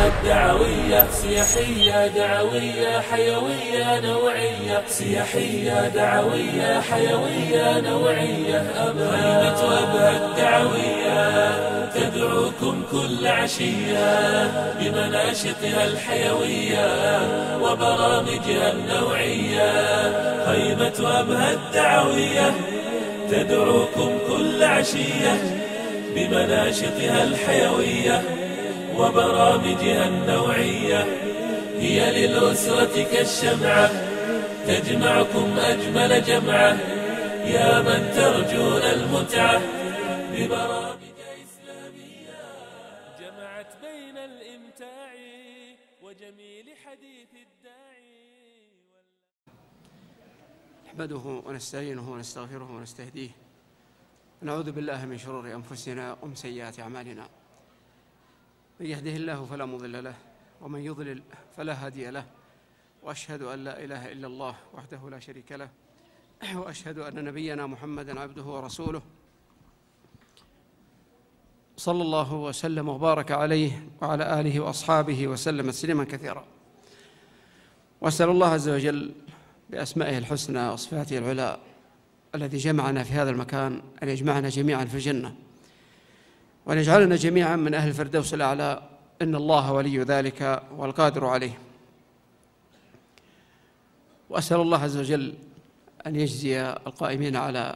الدعوية سياحية دعوية حيوية نوعية، سياحية دعوية حيوية نوعية. خيمة أبها الدعوية تدعوكم كل عشية بمناشطها الحيوية وبرامجها النوعية. خيمة أبها الدعوية تدعوكم كل عشية بمناشطها الحيوية وبرامجها النوعية. هي للأسرة كالشمعة تجمعكم أجمل جمعة، يا من ترجون المتعة ببرامج إسلامية جمعت بين الإمتاع وجميل حديث الداعي. نحمده ونستعينه ونستغفره ونستهديه، ونعوذ بالله من شرور أنفسنا ومن سيئات أعمالنا. من يهده الله فلا مضل له، ومن يضلل فلا هادي له، وأشهد أن لا إله إلا الله وحده لا شريك له، وأشهد أن نبينا محمدًا عبده ورسوله صلى الله وسلم وبارك عليه وعلى آله وأصحابه وسلم تسليمًا كثيرا. وأسأل الله عز وجل بأسمائه الحسنى وصفاته العلى الذي جمعنا في هذا المكان أن يجمعنا جميعا في الجنة، وأن يجعلنا جميعا من أهل الفردوس الأعلى، إن الله ولي ذلك والقادر عليه. وأسأل الله عز وجل أن يجزي القائمين على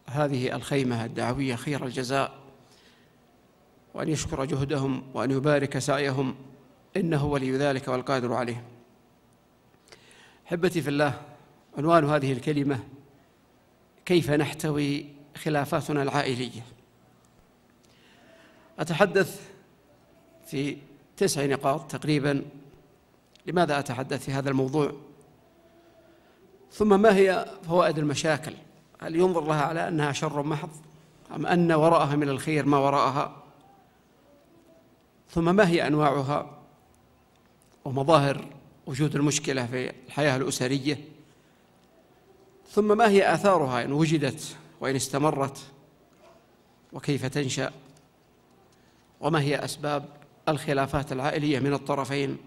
هذه الخيمة الدعوية خير الجزاء، وأن يشكر جهدهم وأن يبارك سعيهم، إنه ولي ذلك والقادر عليه. أحبتي في الله، عنوان هذه الكلمة: كيف نحتوي خلافاتنا العائلية. أتحدث في 9 نقاط تقريبا. لماذا أتحدث في هذا الموضوع؟ ثم ما هي فوائد المشاكل؟ هل ينظر لها على أنها شر محض، أم أن وراءها من الخير ما وراءها؟ ثم ما هي أنواعها ومظاهر وجود المشكلة في الحياة الأسرية؟ ثم ما هي آثارها إن وجدت وإن استمرت، وكيف تنشأ؟ وما هي أسباب الخلافات العائلية من الطرفين؟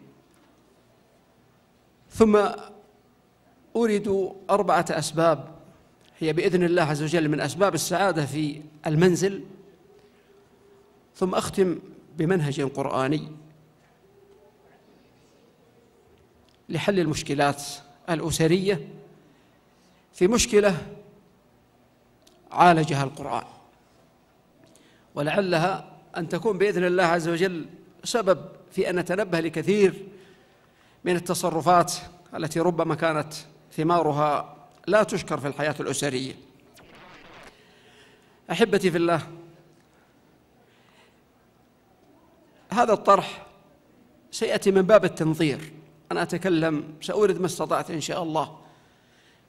ثم أورد 4 أسباب هي بإذن الله عز وجل من أسباب السعادة في المنزل. ثم أختم بمنهج قرآني لحل المشكلات الأسرية في مشكلة عالجها القرآن، ولعلها أن تكون بإذن الله عز وجل سبب في أن نتنبه لكثير من التصرفات التي ربما كانت ثمارها لا تشكر في الحياة الأسرية. أحبتي في الله، هذا الطرح سيأتي من باب التنظير. أنا أتكلم، سأورد ما استطعت إن شاء الله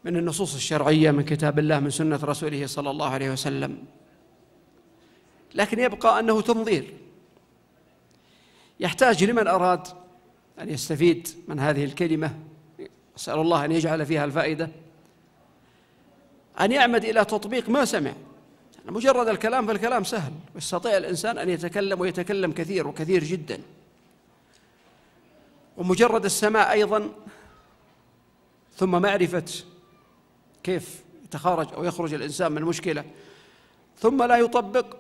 من النصوص الشرعية من كتاب الله من سنة رسوله صلى الله عليه وسلم، لكن يبقى أنه تنظير يحتاج لمن أراد أن يستفيد من هذه الكلمة، أسأل الله أن يجعل فيها الفائدة، أن يعمد إلى تطبيق ما سمع. مجرد الكلام فالكلام سهل، ويستطيع الإنسان أن يتكلم ويتكلم كثير وكثير جدا، ومجرد السماع أيضا ثم معرفة كيف يتخارج أو يخرج الإنسان من المشكلة ثم لا يطبق،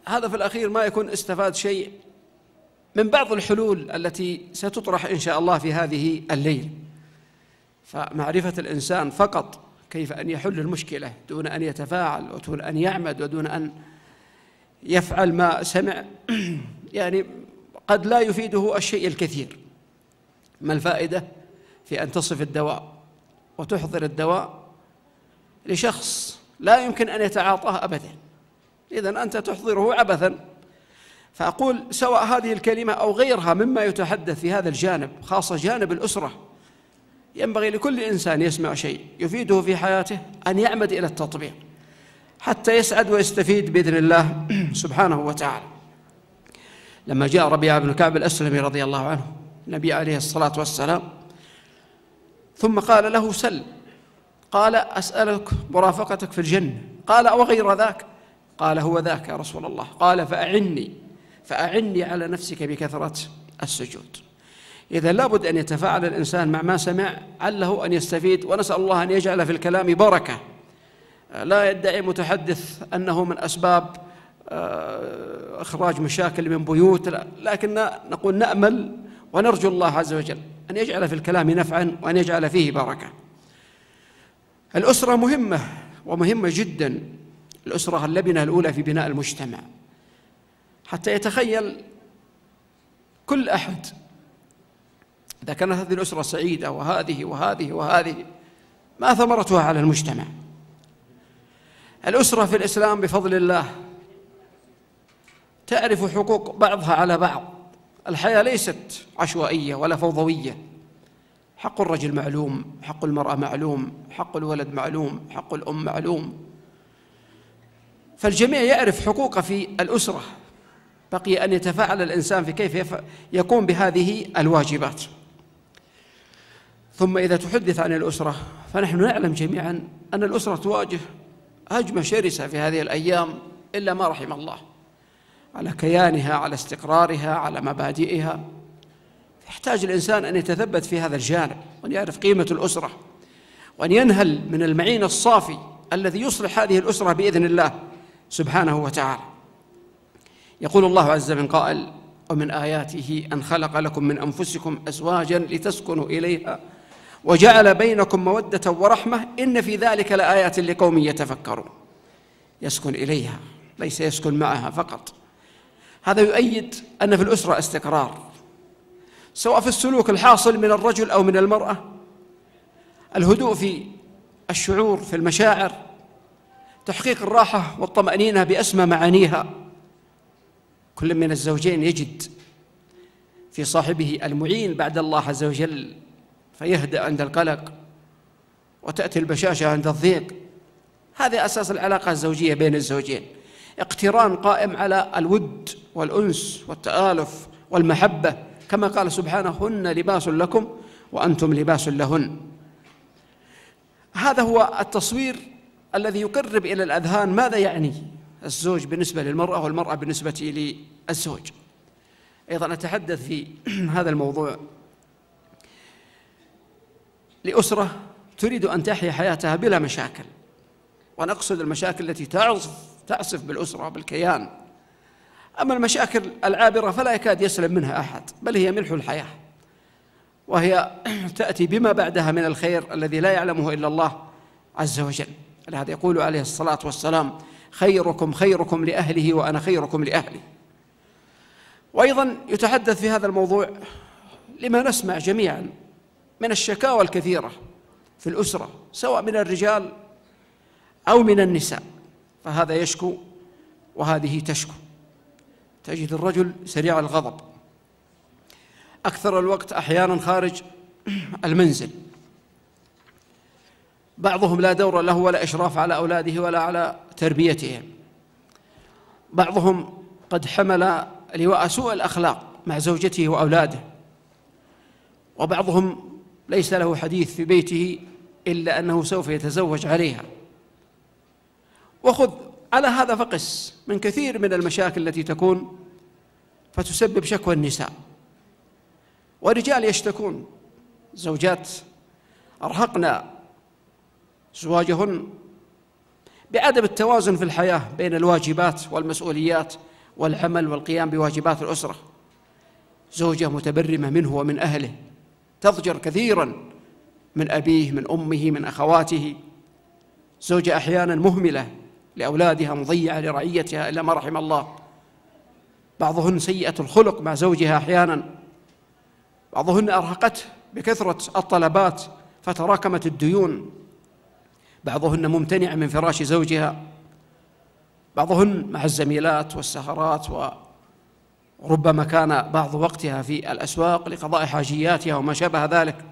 هذا في الأخير ما يكون استفاد شيء من بعض الحلول التي ستطرح إن شاء الله في هذه الليلة. فمعرفة الإنسان فقط كيف أن يحل المشكلة دون أن يتفاعل ودون أن يعمد ودون أن يفعل ما سمع يعني قد لا يفيده الشيء الكثير. ما الفائدة في أن تصف الدواء وتحضر الدواء لشخص لا يمكن أن يتعاطاه أبدا؟ إذن أنت تحضره عبثا. فأقول سواء هذه الكلمة أو غيرها مما يتحدث في هذا الجانب، خاصة جانب الأسرة، ينبغي لكل إنسان يسمع شيء يفيده في حياته أن يعمد إلى التطبيق حتى يسعد ويستفيد بإذن الله سبحانه وتعالى. لما جاء ربيعة بن كعب الأسلمي رضي الله عنه النبي عليه الصلاة والسلام ثم قال له: سل. قال: أسألك مرافقتك في الجنة. قال: وغير ذاك؟ قال: هو ذاك يا رسول الله. قال: فأعني فأعني على نفسك بكثرة السجود. إذا لابد أن يتفاعل الإنسان مع ما سمع عله أن يستفيد، ونسأل الله أن يجعل في الكلام بركة. لا يدعي متحدث أنه من أسباب إخراج مشاكل من بيوت، لكن نقول نأمل ونرجو الله عز وجل أن يجعل في الكلام نفعا وأن يجعل فيه بركة. الأسرة مهمة ومهمة جدا، الأسرة اللبنة الأولى في بناء المجتمع، حتى يتخيل كل أحد إذا كانت هذه الأسرة سعيدة وهذه وهذه وهذه ما ثمرتها على المجتمع. الأسرة في الإسلام بفضل الله تعرف حقوق بعضها على بعض، الحياة ليست عشوائية ولا فوضوية، حق الرجل معلوم، حق المرأة معلوم، حق الولد معلوم، حق الأم معلوم، فالجميع يعرف حقوقه في الأسرة. بقي أن يتفاعل الإنسان في كيف يقوم بهذه الواجبات. ثم إذا تحدث عن الأسرة فنحن نعلم جميعا أن الأسرة تواجه هجمة شرسة في هذه الأيام إلا ما رحم الله، على كيانها، على استقرارها، على مبادئها. يحتاج الإنسان أن يتثبت في هذا الجانب، وأن يعرف قيمة الأسرة، وأن ينهل من المعين الصافي الذي يصلح هذه الأسرة بإذن الله سبحانه وتعالى. يقول الله عز من قائل: ومن آياته أن خلق لكم من أنفسكم أزواجا لتسكنوا إليها وجعل بينكم مودة ورحمة إن في ذلك لآيات لقوم يتفكرون. يسكن إليها، ليس يسكن معها فقط. هذا يؤيد أن في الأسرة استقرار، سواء في السلوك الحاصل من الرجل أو من المرأة، الهدوء في الشعور، في المشاعر، تحقيق الراحة والطمأنينة بأسمى معانيها. كل من الزوجين يجد في صاحبه المعين بعد الله عز وجل، فيهدأ عند القلق وتأتي البشاشة عند الضيق. هذا أساس العلاقة الزوجية بين الزوجين، اقتران قائم على الود والأنس والتآلف والمحبة، كما قال سبحانه: هن لباس لكم وأنتم لباس لهن. هذا هو التصوير الذي يقرب إلى الأذهان ماذا يعني الزوج بالنسبة للمرأة والمرأة بالنسبة للزوج. أيضا أتحدث في هذا الموضوع لأسرة تريد أن تحيا حياتها بلا مشاكل، ونقصد المشاكل التي تعصف بالأسرة بالكيان. أما المشاكل العابرة فلا يكاد يسلم منها أحد، بل هي ملح الحياة، وهي تأتي بما بعدها من الخير الذي لا يعلمه إلا الله عز وجل. لهذا يقول عليه الصلاة والسلام: خيركم خيركم لأهله وأنا خيركم لأهلي. وأيضا يتحدث في هذا الموضوع لما نسمع جميعا من الشكاوى الكثيرة في الأسرة، سواء من الرجال أو من النساء، فهذا يشكو وهذه تشكو. تجد الرجل سريع الغضب، أكثر الوقت أحيانا خارج المنزل، بعضهم لا دور له ولا إشراف على أولاده ولا على تربيتهم، بعضهم قد حمل لواء سوء الأخلاق مع زوجته وأولاده، وبعضهم ليس له حديث في بيته إلا أنه سوف يتزوج عليها. وخذ على هذا فقس من كثير من المشاكل التي تكون فتسبب شكوى النساء، ورجال يشتكون زوجات أرهقنا زواجهن بعدم التوازن في الحياة بين الواجبات والمسؤوليات والعمل والقيام بواجبات الأسرة. زوجة متبرمة منه ومن أهله، تضجر كثيرا من أبيه، من أمه، من أخواته. زوجة أحيانا مهملة لأولادها، مضيعة لرعيتها إلا ما رحم الله. بعضهن سيئة الخلق مع زوجها أحيانا، بعضهن أرهقته بكثرة الطلبات فتراكمت الديون، بعضهن ممتنع من فراش زوجها، بعضهن مع الزميلات والسهرات، وربما كان بعض وقتها في الأسواق لقضاء حاجياتها وما شابه ذلك،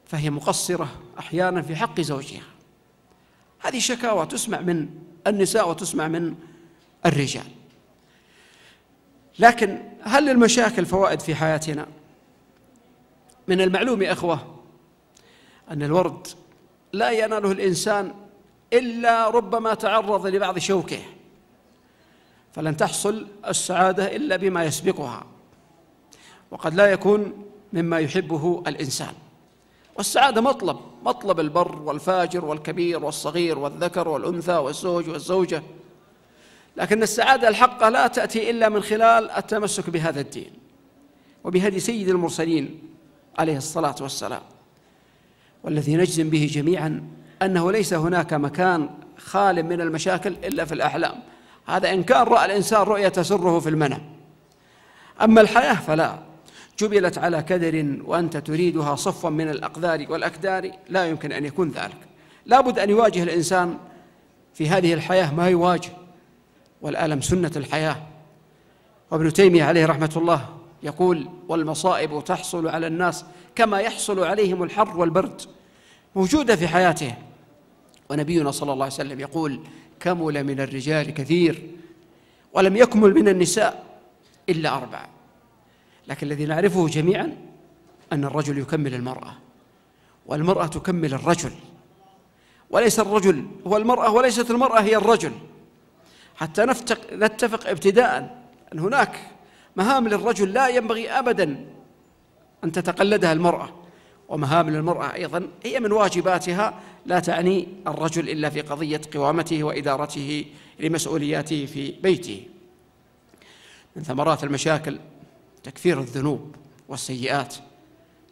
فهي مقصرة أحيانا في حق زوجها. هذه شكاوى تسمع من النساء وتسمع من الرجال. لكن هل للمشاكل فوائد في حياتنا؟ من المعلوم يا أخوة أن الورد لا يناله الإنسان إلا ربما تعرض لبعض شوكه، فلن تحصل السعادة إلا بما يسبقها، وقد لا يكون مما يحبه الإنسان. والسعادة مطلب البر والفاجر والكبير والصغير والذكر والأنثى والزوج والزوجة، لكن السعادة الحقة لا تأتي إلا من خلال التمسك بهذا الدين وبهدي سيد المرسلين عليه الصلاة والسلام. والذي نجزم به جميعا أنه ليس هناك مكان خال من المشاكل إلا في الأحلام، هذا إن كان رأى الإنسان رؤية تسره في المنام. أما الحياة فلا، جبلت على كدر وأنت تريدها صفوا من الأقدار والأكدار، لا يمكن أن يكون ذلك. لا بد أن يواجه الإنسان في هذه الحياة ما يواجه، والألم سنة الحياة. وابن تيمية عليه رحمة الله يقول: والمصائب تحصل على الناس كما يحصل عليهم الحر والبرد، موجودة في حياته. ونبينا صلى الله عليه وسلم يقول: كمل من الرجال كثير ولم يكمل من النساء إلا 4. لكن الذي نعرفه جميعا أن الرجل يكمل المرأة، والمرأة تكمل الرجل، وليس الرجل هو المرأة وليست المرأة هي الرجل. حتى نتفق ابتداء أن هناك مهام للرجل لا ينبغي أبدا أن تتقلدها المرأة، ومهام للمرأة أيضا هي من واجباتها لا تعني الرجل إلا في قضية قوامته وإدارته لمسؤولياته في بيته. من ثمرات المشاكل تكفير الذنوب والسيئات.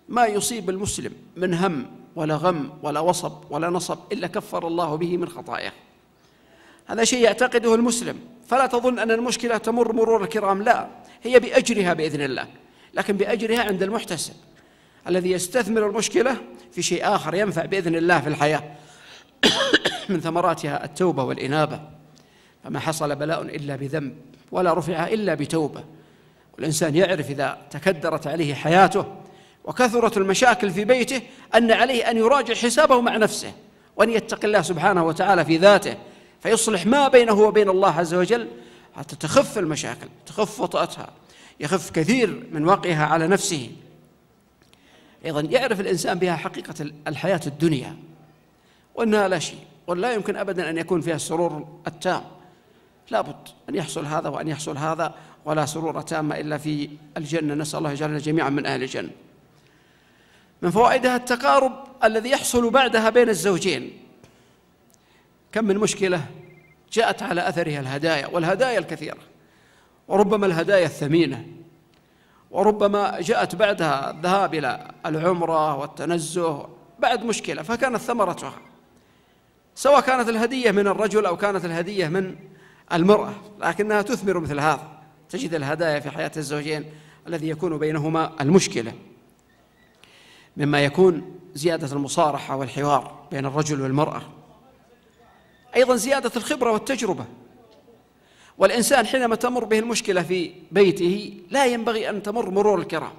ما يصيب المسلم من هم ولا غم ولا وصب ولا نصب إلا كفر الله به من خطاياه. هذا شيء يعتقده المسلم، فلا تظن أن المشكلة تمر مرور الكرام، لا، هي بأجرها بإذن الله، لكن بأجرها عند المحتسب الذي يستثمر المشكلة في شيء آخر ينفع بإذن الله في الحياة. من ثمراتها التوبة والإنابة، فما حصل بلاء إلا بذنب ولا رفع إلا بتوبة. والإنسان يعرف إذا تكدرت عليه حياته وكثرت المشاكل في بيته أن عليه أن يراجع حسابه مع نفسه، وأن يتقي الله سبحانه وتعالى في ذاته، فيصلح ما بينه وبين الله عز وجل حتى تخف المشاكل، تخف وطأتها، يخف كثير من وقعها على نفسه. أيضا يعرف الإنسان بها حقيقة الحياة الدنيا، وأنها لا شيء، ولا يمكن أبدا أن يكون فيها السرور التام. لا بد أن يحصل هذا وأن يحصل هذا، ولا سرور تام إلا في الجنة. نسأل الله يجعلنا جميعا من أهل الجنة. من فوائدها التقارب الذي يحصل بعدها بين الزوجين. كم من مشكلة جاءت على أثرها الهدايا، والهدايا الكثيرة، وربما الهدايا الثمينة، وربما جاءت بعدها الذهاب إلى العمرة والتنزه بعد مشكلة، فكانت ثمرتها سواء كانت الهدية من الرجل أو كانت الهدية من المرأة، لكنها تثمر مثل هذا. تجد الهدايا في حياة الزوجين الذي يكون بينهما المشكلة. مما يكون زيادة المصارحة والحوار بين الرجل والمرأة، أيضا زيادة الخبرة والتجربة. والإنسان حينما تمر به المشكلة في بيته لا ينبغي أن تمر مرور الكرام،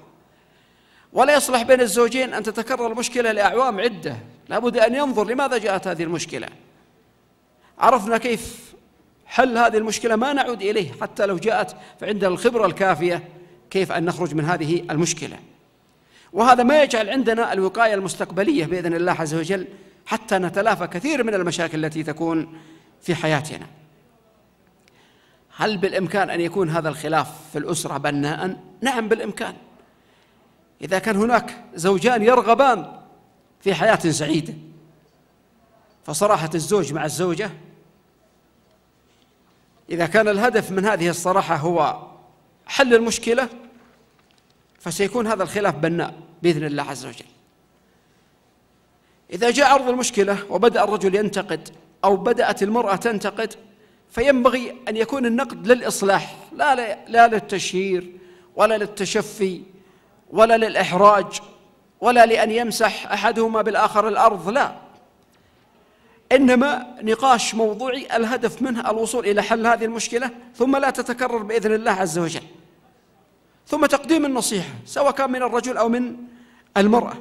ولا يصلح بين الزوجين أن تتكرر المشكلة لأعوام عدة. لا بد أن ينظر لماذا جاءت هذه المشكلة، عرفنا كيف حل هذه المشكلة ما نعود إليه، حتى لو جاءت فعندنا الخبرة الكافية كيف أن نخرج من هذه المشكلة. وهذا ما يجعل عندنا الوقاية المستقبلية بإذن الله عز وجل حتى نتلافى كثير من المشاكل التي تكون في حياتنا. هل بالإمكان أن يكون هذا الخلاف في الأسرة بناءً؟ نعم بالإمكان، إذا كان هناك زوجان يرغبان في حياة سعيدة، فصراحة الزوج مع الزوجة إذا كان الهدف من هذه الصراحة هو حل المشكلة، فسيكون هذا الخلاف بناء بإذن الله عز وجل. إذا جاء عرض المشكلة وبدأ الرجل ينتقد أو بدأت المرأة تنتقد، فينبغي أن يكون النقد للإصلاح، لا للتشهير ولا للتشفي ولا للإحراج ولا لأن يمسح أحدهما بالآخر الأرض، لا، إنما نقاش موضوعي الهدف منه الوصول إلى حل هذه المشكلة، ثم لا تتكرر بإذن الله عز وجل، ثم تقديم النصيحة سواء كان من الرجل أو من المرأة.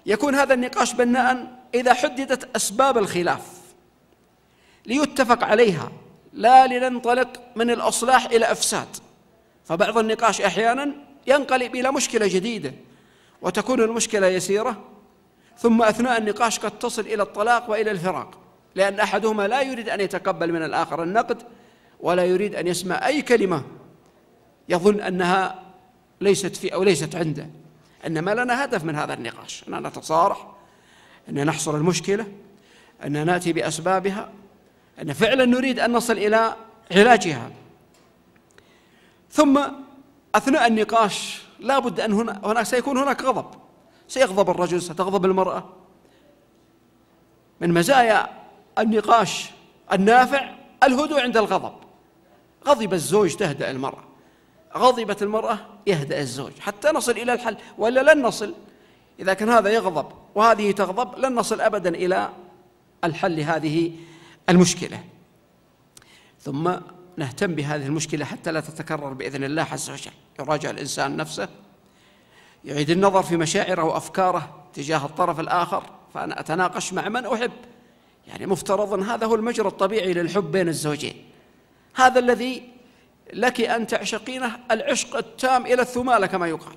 يكون هذا النقاش بناء إذا حددت أسباب الخلاف ليتفق عليها، لا لننطلق من الإصلاح إلى إفساد. فبعض النقاش أحيانا ينقلب إلى مشكلة جديدة وتكون المشكلة يسيرة، ثم أثناء النقاش قد تصل إلى الطلاق وإلى الفراق، لأن أحدهما لا يريد أن يتقبل من الآخر النقد، ولا يريد أن يسمع أي كلمة يظن أنها ليست فيه أو ليست عنده، إنما لنا هدف من هذا النقاش، أننا نتصارح، أن نحصر المشكلة، أن نأتي بأسبابها، أن فعلا نريد أن نصل إلى علاجها. ثم أثناء النقاش لا بد أن هناك سيكون هناك غضب، سيغضب الرجل، ستغضب المرأة. من مزايا النقاش النافع الهدوء عند الغضب. غضب الزوج تهدأ المرأة، غضبت المرأة يهدأ الزوج، حتى نصل إلى الحل، وإلا لن نصل. إذا كان هذا يغضب وهذه تغضب لن نصل أبدا إلى الحل هذه المشكلة. ثم نهتم بهذه المشكلة حتى لا تتكرر بإذن الله عز وجل. يراجع الإنسان نفسه، يعيد النظر في مشاعره وأفكاره تجاه الطرف الآخر. فأنا أتناقش مع من أحب، يعني مفترضا هذا هو المجرى الطبيعي للحب بين الزوجين، هذا الذي لك أن تعشقينه العشق التام إلى الثمالة كما يقال،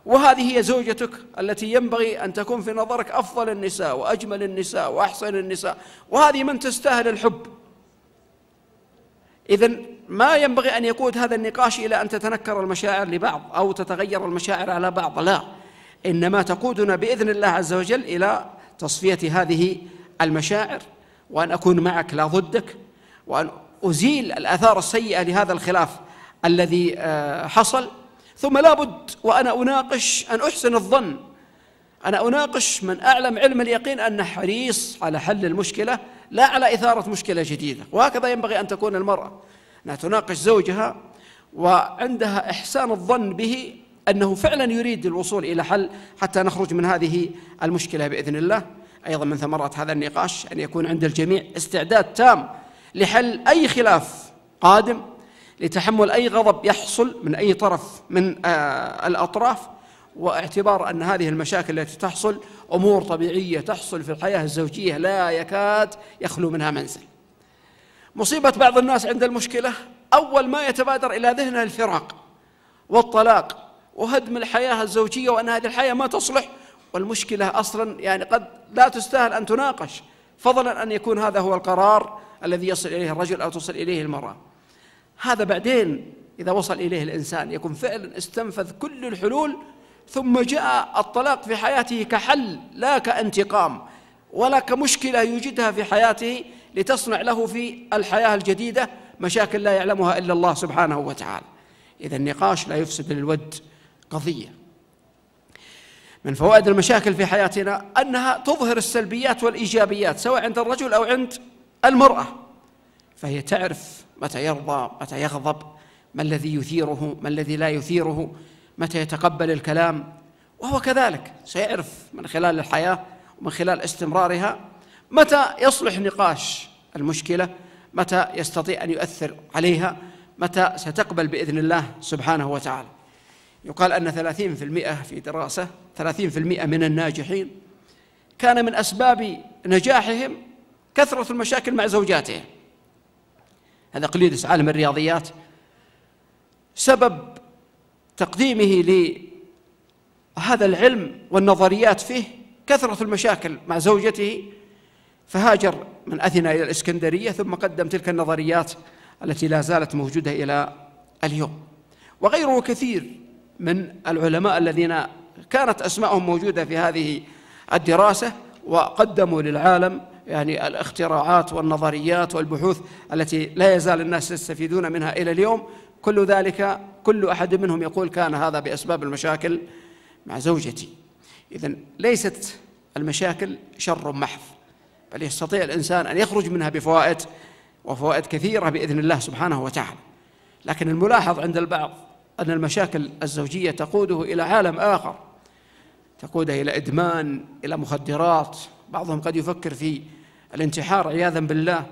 وهذه هي زوجتك التي ينبغي أن تكون في نظرك أفضل النساء وأجمل النساء وأحسن النساء، وهذه من تستاهل الحب. إذن ما ينبغي أن يقود هذا النقاش إلى أن تتنكر المشاعر لبعض أو تتغير المشاعر على بعض، لا، إنما تقودنا بإذن الله عز وجل إلى تصفية هذه المشاعر، وأن أكون معك لا ضدك، وأن أزيل الآثار السيئة لهذا الخلاف الذي حصل. ثم لا بد وأنا أناقش أن أحسن الظن، أنا أناقش من أعلم علم اليقين أنه حريص على حل المشكلة لا على إثارة مشكلة جديدة. وهكذا ينبغي أن تكون المرأة، أنها تناقش زوجها وعندها إحسان الظن به أنه فعلا يريد الوصول إلى حل حتى نخرج من هذه المشكلة بإذن الله. أيضا من ثمرات هذا النقاش أن يكون عند الجميع استعداد تام لحل أي خلاف قادم، لتحمل أي غضب يحصل من أي طرف من الأطراف، واعتبار أن هذه المشاكل التي تحصل أمور طبيعية تحصل في الحياة الزوجية لا يكاد يخلو منها منزل. مصيبة بعض الناس عند المشكلة أول ما يتبادر إلى ذهنه الفراق والطلاق وهدم الحياة الزوجية، وأن هذه الحياة ما تصلح، والمشكلة أصلا يعني قد لا تستاهل أن تناقش، فضلا أن يكون هذا هو القرار الذي يصل إليه الرجل أو تصل إليه المرأة. هذا بعدين إذا وصل إليه الإنسان يكون فعلا استنفذ كل الحلول، ثم جاء الطلاق في حياته كحل لا كانتقام ولا كمشكلة يوجدها في حياته لتصنع له في الحياة الجديدة مشاكل لا يعلمها إلا الله سبحانه وتعالى. إذا النقاش لا يفسد للود قضية. من فوائد المشاكل في حياتنا أنها تظهر السلبيات والإيجابيات سواء عند الرجل أو عند المرأة، فهي تعرف متى يرضى، متى يغضب، ما الذي يثيره، ما الذي لا يثيره، متى يتقبل الكلام، وهو كذلك سيعرف من خلال الحياة ومن خلال استمرارها متى يصلح نقاش المشكلة، متى يستطيع أن يؤثر عليها، متى ستقبل بإذن الله سبحانه وتعالى. يقال أن 30% في دراسة 30% من الناجحين كان من أسباب نجاحهم كثرة المشاكل مع زوجاتهم. هذا قليدس عالم الرياضيات سبب تقديمه لهذا العلم والنظريات فيه كثرة المشاكل مع زوجته، فهاجر من أثينا إلى الإسكندرية ثم قدم تلك النظريات التي لا زالت موجودة إلى اليوم. وغيره كثير من العلماء الذين كانت أسماءهم موجودة في هذه الدراسة وقدموا للعالم يعني الاختراعات والنظريات والبحوث التي لا يزال الناس يستفيدون منها إلى اليوم. كل ذلك كل أحد منهم يقول كان هذا بأسباب المشاكل مع زوجتي. إذن ليست المشاكل شر محض، بل يستطيع الإنسان أن يخرج منها بفوائد وفوائد كثيرة بإذن الله سبحانه وتعالى. لكن الملاحظ عند البعض أن المشاكل الزوجية تقوده إلى عالم آخر، تقوده إلى إدمان، إلى مخدرات، بعضهم قد يفكر في الانتحار عياذا بالله،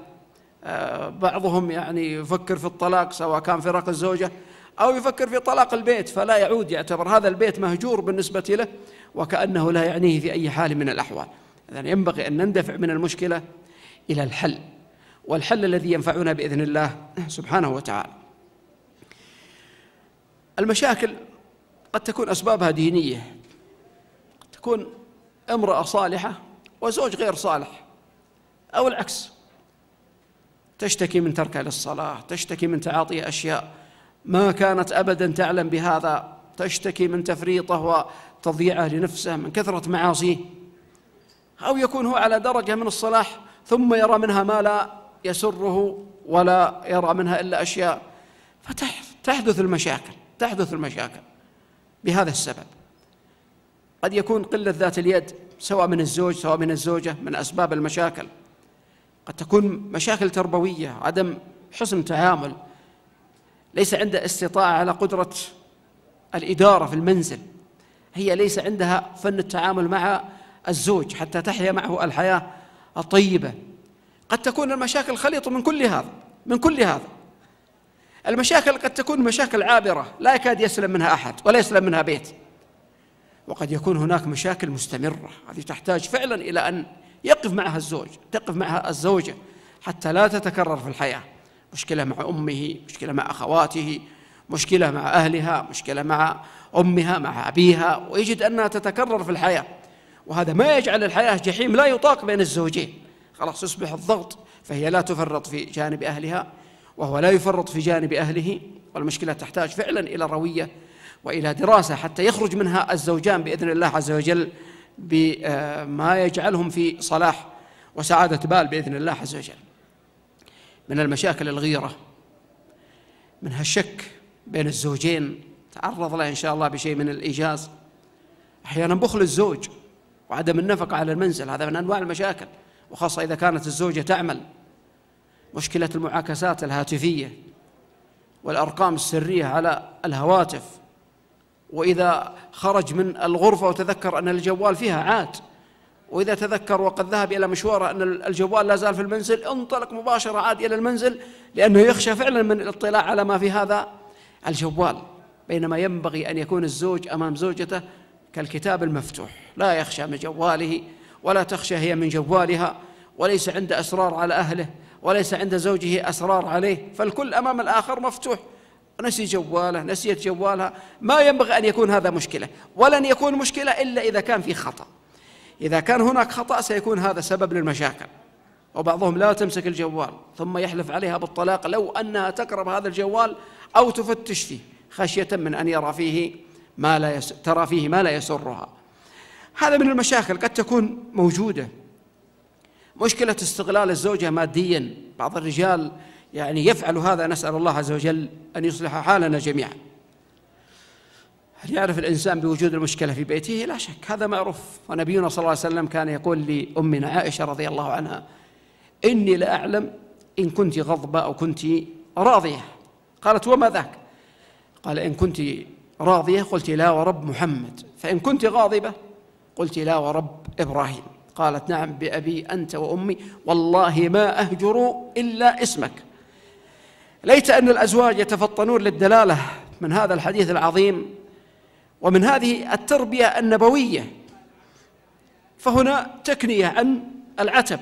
بعضهم يعني يفكر في الطلاق سواء كان فراق الزوجة أو يفكر في طلاق البيت، فلا يعود، يعتبر هذا البيت مهجور بالنسبة له وكأنه لا يعنيه في أي حال من الأحوال. إذن ينبغي أن نندفع من المشكلة إلى الحل، والحل الذي ينفعنا بإذن الله سبحانه وتعالى. المشاكل قد تكون أسبابها دينية، قد تكون امرأة صالحة وزوج غير صالح، أو العكس. تشتكي من تركها للصلاة، تشتكي من تعاطي أشياء ما كانت أبدا تعلم بهذا، تشتكي من تفريطه وتضييعه لنفسه من كثرة معاصيه، أو يكون هو على درجة من الصلاح ثم يرى منها ما لا يسره ولا يرى منها إلا أشياء، فتحدث المشاكل بهذا السبب. قد يكون قلة ذات اليد سواء من الزوج سواء من الزوجة من أسباب المشاكل. قد تكون مشاكل تربوية، عدم حسن تعامل، ليس عندها استطاعة على قدرة الإدارة في المنزل، هي ليس عندها فن التعامل مع الزوج حتى تحيا معه الحياة الطيبة. قد تكون المشاكل خليط من كل هذا. المشاكل قد تكون مشاكل عابرة لا يكاد يسلم منها أحد ولا يسلم منها بيت، وقد يكون هناك مشاكل مستمرة، هذه تحتاج فعلا إلى أن يقف معها الزوج، تقف معها الزوجة حتى لا تتكرر في الحياة. مشكلة مع أمه، مشكلة مع أخواته، مشكلة مع أهلها، مشكلة مع أمها، مع أبيها، ويجد أنها تتكرر في الحياة، وهذا ما يجعل الحياة جحيم لا يطاق بين الزوجين. خلاص يصبح الضغط، فهي لا تفرط في جانب أهلها وهو لا يفرط في جانب أهله، والمشكلة تحتاج فعلا إلى روية وإلى دراسة حتى يخرج منها الزوجان بإذن الله عز وجل بما يجعلهم في صلاح وسعادة بال بإذن الله عز وجل. من المشاكل الغيرة، منها الشك بين الزوجين، تعرض له إن شاء الله بشيء من الإيجاز. أحيانا بخل الزوج وعدم النفقة على المنزل، هذا من أنواع المشاكل، وخاصة إذا كانت الزوجة تعمل. مشكلة المعاكسات الهاتفية والأرقام السرية على الهواتف، وإذا خرج من الغرفة وتذكر أن الجوال فيها عاد، وإذا تذكر وقد ذهب إلى مشواره أن الجوال لا زال في المنزل انطلق مباشرة عاد إلى المنزل، لأنه يخشى فعلا من الاطلاع على ما في هذا الجوال، بينما ينبغي أن يكون الزوج أمام زوجته كالكتاب المفتوح، لا يخشى من جواله ولا تخشى هي من جوالها، وليس عند أسرار على أهله وليس عند زوجه أسرار عليه، فالكل أمام الآخر مفتوح. نسي جواله، نسيت جوالها، ما ينبغي أن يكون هذا مشكلة، ولن يكون مشكلة إلا إذا كان في خطأ. إذا كان هناك خطأ سيكون هذا سبب للمشاكل. وبعضهم لا تمسك الجوال ثم يحلف عليها بالطلاق لو أنها تقرب هذا الجوال أو تفتش فيه خشية من أن ترى فيه ما لا يسرها. هذا من المشاكل قد تكون موجودة. مشكلة استغلال الزوجة ماديا، بعض الرجال يفعل هذا، نسأل الله عز وجل أن يصلح حالنا جميعا. هل يعرف الإنسان بوجود المشكلة في بيته؟ لا شك، هذا معروف. ونبينا صلى الله عليه وسلم كان يقول لأمنا عائشة رضي الله عنها: إني لا أعلم إن كنت غضبة أو كنت راضية. قالت: وما ذاك؟ قال: إن كنت راضية قلت لا ورب محمد، فإن كنت غاضبة قلت لا ورب إبراهيم. قالت: نعم بأبي أنت وأمي والله ما أهجر إلا اسمك. ليت أن الأزواج يتفطنون للدلالة من هذا الحديث العظيم ومن هذه التربية النبوية، فهنا تكنية عن العتب،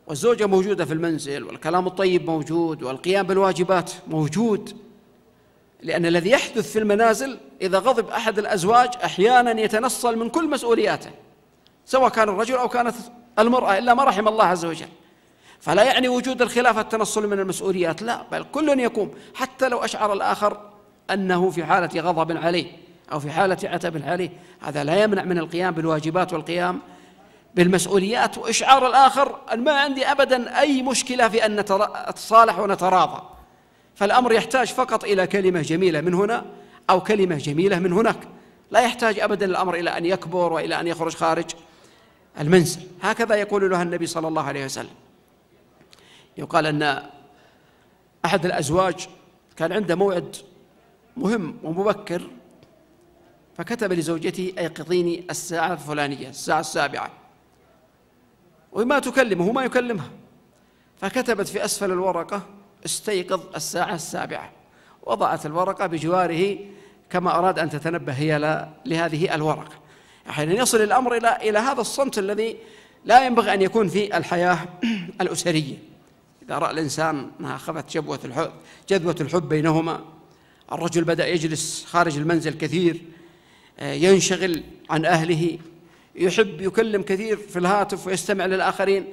والزوجة موجودة في المنزل، والكلام الطيب موجود، والقيام بالواجبات موجود، لأن الذي يحدث في المنازل إذا غضب أحد الأزواج أحيانا يتنصل من كل مسؤولياته، سواء كان الرجل أو كانت المرأة، إلا ما رحم الله عز وجل. فلا يعني وجود الخلاف التنصل من المسؤوليات، لا، بل كل يقوم، حتى لو أشعر الآخر أنه في حالة غضب عليه أو في حالة عتب عليه، هذا لا يمنع من القيام بالواجبات والقيام بالمسؤوليات، وإشعار الآخر أن ما عندي أبدا أي مشكلة في أن نتصالح ونتراضى. فالأمر يحتاج فقط إلى كلمة جميلة من هنا أو كلمة جميلة من هناك، لا يحتاج أبدا الأمر إلى أن يكبر وإلى أن يخرج خارج المنزل. هكذا يقول لها النبي صلى الله عليه وسلم. يقال أن أحد الأزواج كان عنده موعد مهم ومبكر، فكتب لزوجته: أيقظيني الساعة الفلانية، الساعة 7، وما تكلمه ما يكلمها، فكتبت في أسفل الورقة: استيقظ الساعة 7، وضعت الورقة بجواره كما أراد أن تتنبه هي لهذه الورقة. أحيانا يصل الأمر إلى هذا الصمت الذي لا ينبغي أن يكون في الحياة الأسرية. إذا رأى الإنسان أنها خفت جذوة الحب بينهما، الرجل بدأ يجلس خارج المنزل كثير، ينشغل عن أهله، يحب يكلم كثير في الهاتف ويستمع للآخرين،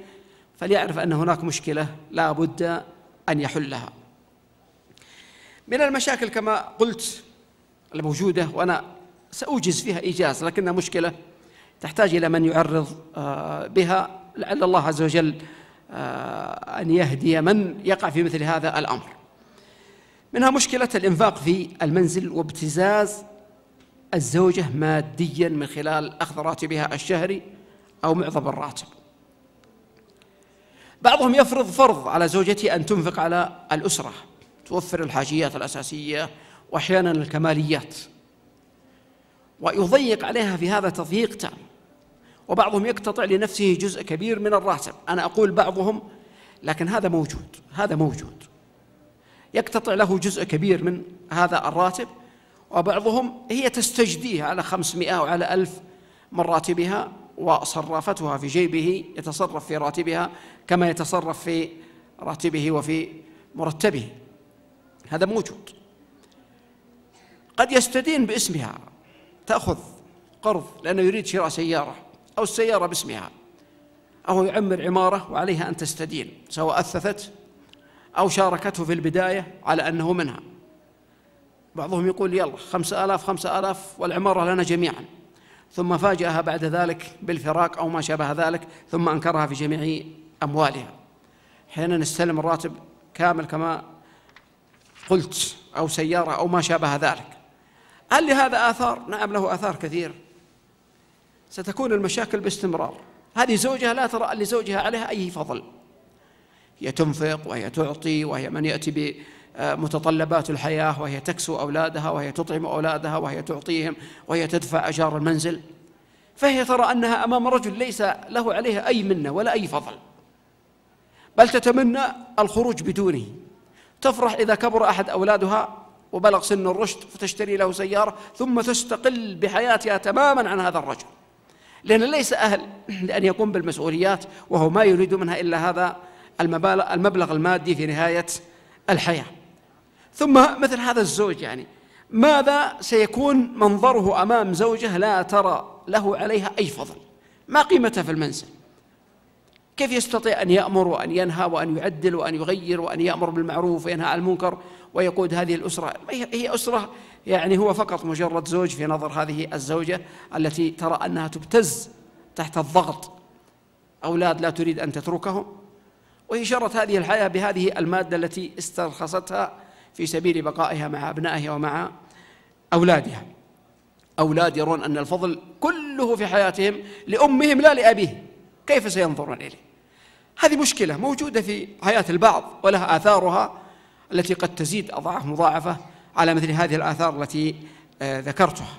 فليعرف أن هناك مشكلة لا بد أن يحلها. من المشاكل كما قلت الموجودة، وأنا سأوجز فيها إيجاز لكنها مشكلة تحتاج إلى من يعرض بها، لعل الله عز وجل أن يهدي من يقع في مثل هذا الأمر. منها مشكلة الإنفاق في المنزل وابتزاز الزوجة ماديا من خلال أخذ راتبها الشهري أو معظم الراتب. بعضهم يفرض فرض على زوجته أن تنفق على الأسرة، توفر الحاجيات الأساسية وأحيانا الكماليات، ويضيق عليها في هذا تضييق تام. وبعضهم يقتطع لنفسه جزء كبير من الراتب، أنا أقول بعضهم لكن هذا موجود، يقتطع له جزء كبير من هذا الراتب. وبعضهم هي تستجديه على 500 أو على 1000 من راتبها، وصرافتها في جيبه يتصرف في راتبها كما يتصرف في راتبه وفي مرتبه، هذا موجود. قد يستدين باسمها، تأخذ قرض لأنه يريد شراء سيارة أو السيارة باسمها، أو يعمر عمارة وعليها أن تستدين، سواء أثثت أو شاركته في البداية على أنه منها. بعضهم يقول يلا 5000 والعمارة لنا جميعا، ثم فاجأها بعد ذلك بالفراق أو ما شابه ذلك، ثم أنكرها في جميع أموالها. حين نستلم الراتب كامل كما قلت، أو سيارة أو ما شابه ذلك. هل لهذا آثار؟ نعم له آثار كثير. ستكون المشاكل باستمرار. هذه زوجها لا ترى لزوجها عليها أي فضل، هي تنفق وهي تعطي، وهي من يأتي بمتطلبات الحياة، وهي تكسو أولادها، وهي تطعم أولادها، وهي تعطيهم، وهي تدفع أجار المنزل. فهي ترى أنها أمام رجل ليس له عليها أي منة ولا أي فضل، بل تتمنى الخروج بدونه. تفرح إذا كبر أحد أولادها وبلغ سن الرشد فتشتري له سيارة، ثم تستقل بحياتها تماما عن هذا الرجل، لأن ليس أهل لأن يقوم بالمسؤوليات، وهو ما يريد منها إلا هذا المبلغ المادي في نهاية الحياة. ثم مثل هذا الزوج يعني ماذا سيكون منظره أمام زوجة لا ترى له عليها أي فضل؟ ما قيمته في المنزل؟ كيف يستطيع أن يأمر وأن ينهى وأن يعدل وأن يغير وأن يأمر بالمعروف وينهى عن المنكر ويقود هذه الأسرة؟ هي أسرة يعني هو فقط مجرد زوج في نظر هذه الزوجة التي ترى أنها تبتز تحت الضغط، أولاد لا تريد أن تتركهم، وهي شرت هذه الحياة بهذه المادة التي استرخصتها في سبيل بقائها مع أبنائها ومع أولادها. أولاد يرون أن الفضل كله في حياتهم لأمهم لا لأبيهم، كيف سينظرون إليه؟ هذه مشكلة موجودة في حياة البعض، ولها آثارها التي قد تزيد أضعاف مضاعفة على مثل هذه الآثار التي ذكرتها.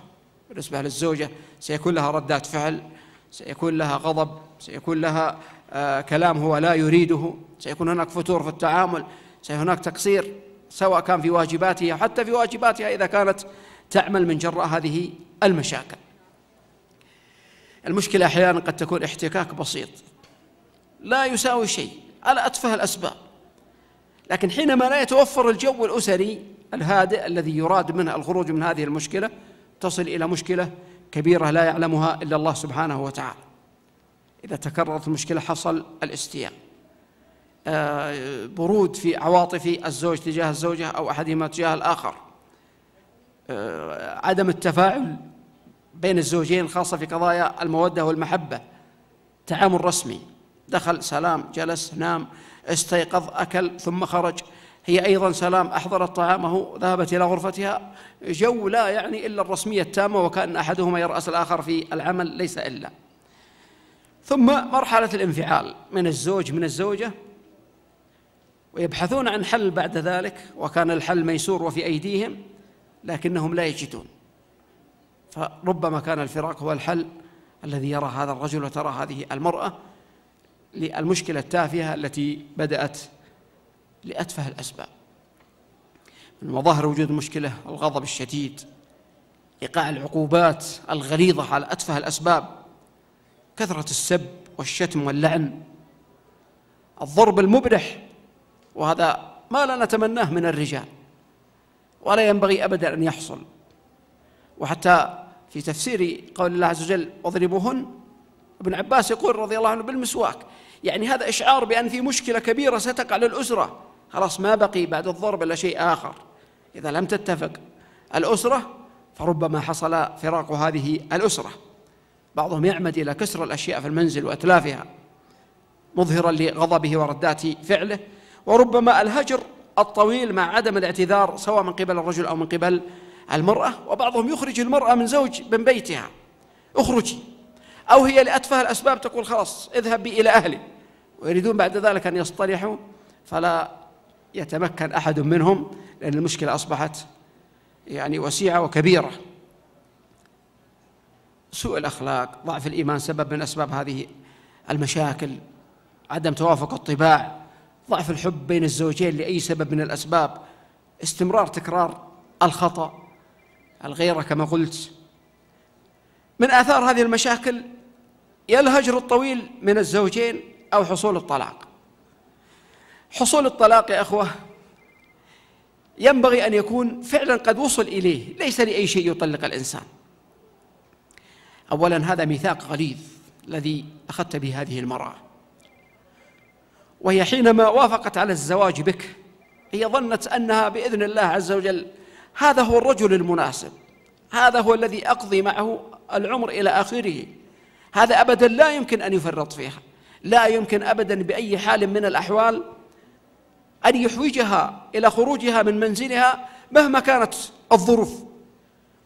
بالنسبة للزوجة سيكون لها ردات فعل، سيكون لها غضب، سيكون لها كلام هو لا يريده، سيكون هناك فتور في التعامل، سيكون هناك تقصير سواء كان في واجباتها حتى في واجباتها إذا كانت تعمل من جراء هذه المشاكل. المشكلة أحيانا قد تكون احتكاك بسيط لا يساوي شيء على أتفه الأسباب، لكن حينما لا يتوفر الجو الأسري الهادئ الذي يراد منه الخروج من هذه المشكلة، تصل إلى مشكلة كبيرة لا يعلمها إلا الله سبحانه وتعالى. إذا تكررت المشكلة حصل الاستياء، برود في عواطف الزوج تجاه الزوجة أو أحدهما تجاه الآخر، عدم التفاعل بين الزوجين خاصة في قضايا المودة والمحبة، تعامل رسمي، دخل سلام، جلس، نام، استيقظ، أكل ثم خرج، هي أيضا سلام، أحضرت طعامه، ذهبت إلى غرفتها، جو لا يعني إلا الرسمية التامة، وكأن أحدهما يرأس الآخر في العمل، ليس إلا. ثم مرحلة الانفعال من الزوج من الزوجة، ويبحثون عن حل بعد ذلك، وكان الحل ميسور وفي أيديهم لكنهم لا يجدون، فربما كان الفراق هو الحل الذي يرى هذا الرجل وترى هذه المرأة للمشكلة التافهة التي بدأت لأتفه الأسباب. من مظاهر وجود المشكلة الغضب الشديد، إيقاع العقوبات الغليظة على أتفه الأسباب، كثرة السب والشتم واللعن، الضرب المبرح، وهذا ما لا نتمناه من الرجال ولا ينبغي أبدا أن يحصل. وحتى في تفسير قول الله عز وجل واضربوهن، ابن عباس يقول رضي الله عنه بالمسواك، يعني هذا إشعار بأن في مشكلة كبيرة ستقع للأسرة، خلاص ما بقي بعد الضرب إلا شيء آخر. إذا لم تتفق الأسرة فربما حصل فراق هذه الأسرة. بعضهم يعمد إلى كسر الأشياء في المنزل وإتلافها مظهرا لغضبه وردات فعله، وربما الهجر الطويل مع عدم الاعتذار سواء من قبل الرجل أو من قبل المرأة. وبعضهم يخرج المرأة من من بيتها، اخرجي، أو هي لأتفه الأسباب تقول خلاص اذهب بي إلى أهلي، ويريدون بعد ذلك أن يصطلحوا فلا يتمكن أحد منهم، لأن المشكلة أصبحت يعني وسيعة وكبيرة. سوء الأخلاق، ضعف الإيمان سبب من أسباب هذه المشاكل، عدم توافق الطباع، ضعف الحب بين الزوجين لأي سبب من الأسباب، استمرار تكرار الخطأ، الغيرة كما قلت. من آثار هذه المشاكل يا الهجر الطويل من الزوجين أو حصول الطلاق. حصول الطلاق يا أخوة ينبغي أن يكون فعلا قد وصل إليه، ليس لأي شيء يطلق الإنسان. أولا هذا ميثاق غليظ الذي أخذت به هذه المرأة، وهي حينما وافقت على الزواج بك هي ظنت أنها بإذن الله عز وجل هذا هو الرجل المناسب، هذا هو الذي أقضي معه العمر إلى آخره. هذا أبدا لا يمكن أن يفرط فيها، لا يمكن أبدا بأي حال من الأحوال أن يحوجها إلى خروجها من منزلها مهما كانت الظروف.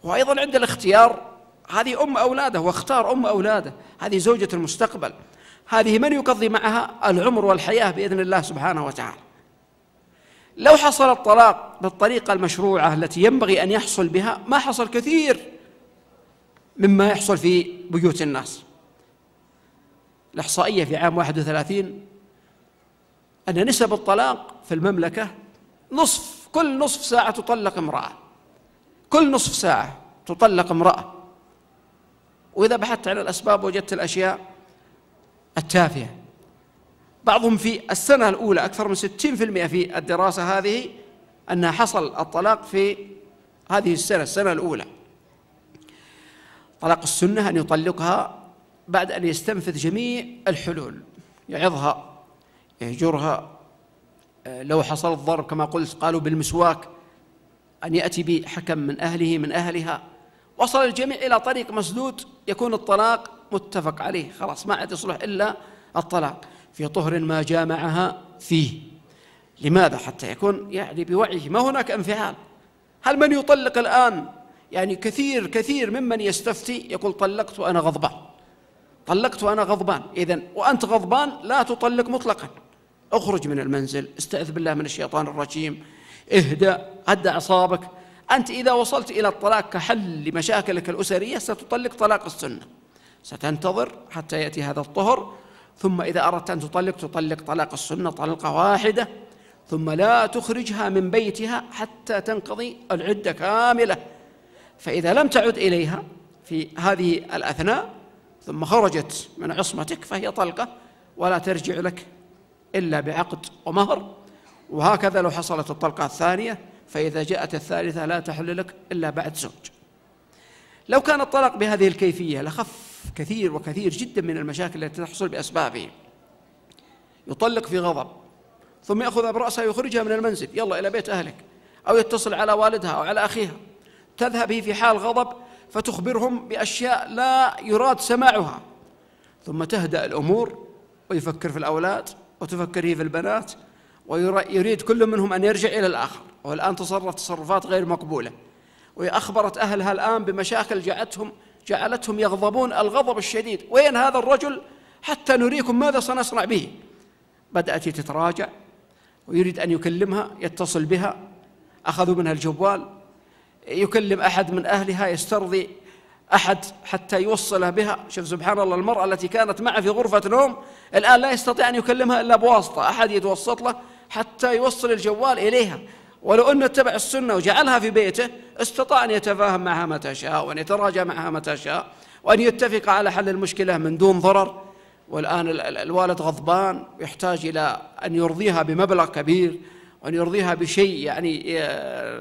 وأيضا عند الاختيار هذه أم أولاده، واختار أم أولاده، هذه زوجة المستقبل، هذه من يقضي معها العمر والحياة بإذن الله سبحانه وتعالى. لو حصل الطلاق بالطريقة المشروعة التي ينبغي أن يحصل بها ما حصل كثير مما يحصل في بيوت الناس. الإحصائية في عام 31 أن نسب الطلاق في المملكة كل نصف ساعة تطلق امرأة، كل نصف ساعة تطلق امرأة. وإذا بحثت عن الأسباب وجدت الأشياء التافهة. بعضهم في السنة الأولى أكثر من 60% في الدراسة هذه أنها حصل الطلاق في هذه السنة الأولى. طلاق السنة أن يطلقها بعد أن يستنفذ جميع الحلول، يعظها، يهجرها، لو حصل الضرب كما قلت قالوا بالمسواك، أن يأتي بحكم من أهله من أهلها. وصل الجميع إلى طريق مسدود يكون الطلاق متفق عليه، خلاص ما عاد يصلح إلا الطلاق في طهر ما جامعها فيه. لماذا؟ حتى يكون يعني بوعيه، ما هناك انفعال. هل من يطلق الآن يعني كثير ممن يستفتي يقول طلقت وأنا غضبان، طلقت وأنا غضبان. إذن وأنت غضبان لا تطلق مطلقا، اخرج من المنزل، استعذ بالله من الشيطان الرجيم، اهدأ، هدأ أعصابك. أنت إذا وصلت إلى الطلاق كحل لمشاكلك الأسرية ستطلق طلاق السنة، ستنتظر حتى يأتي هذا الطهر، ثم إذا أردت أن تطلق طلاق السنة طلقة واحدة، ثم لا تخرجها من بيتها حتى تنقضي العدة كاملة. فإذا لم تعد إليها في هذه الأثناء ثم خرجت من عصمتك فهي طلقة ولا ترجع لك إلا بعقد ومهر. وهكذا لو حصلت الطلقة الثانية، فإذا جاءت الثالثة لا تحل لك إلا بعد زوج. لو كان الطلاق بهذه الكيفية لخف كثير جدا من المشاكل التي تحصل بأسبابه. يطلق في غضب ثم يأخذ برأسها ويخرجها من المنزل، يلا إلى بيت أهلك، أو يتصل على والدها أو على أخيها، تذهب هي في حال غضب فتخبرهم بأشياء لا يراد سماعها، ثم تهدأ الأمور ويفكر في الأولاد وتفكر هي في البنات، ويريد كل منهم أن يرجع إلى الآخر، والآن تصرف تصرفات غير مقبولة. وأخبرت أهلها الآن بمشاكل جعلتهم يغضبون الغضب الشديد، وين هذا الرجل حتى نريكم ماذا سنصنع به. بدأت تتراجع ويريد أن يكلمها، يتصل بها، أخذوا منها الجوال، يكلم أحد من أهلها، يسترضي أحد حتى يوصلها بها. شوف سبحان الله، المرأة التي كانت معه في غرفة نوم الآن لا يستطيع أن يكلمها إلا بواسطة، أحد يتوسط له حتى يوصل الجوال إليها. ولو أنه اتبع السنة وجعلها في بيته استطاع أن يتفاهم معها متى شاء، وأن يتراجع معها متى شاء، وأن يتفق على حل المشكلة من دون ضرر. والآن الوالد غضبان ويحتاج إلى أن يرضيها بمبلغ كبير، وأن يرضيها بشيء يعني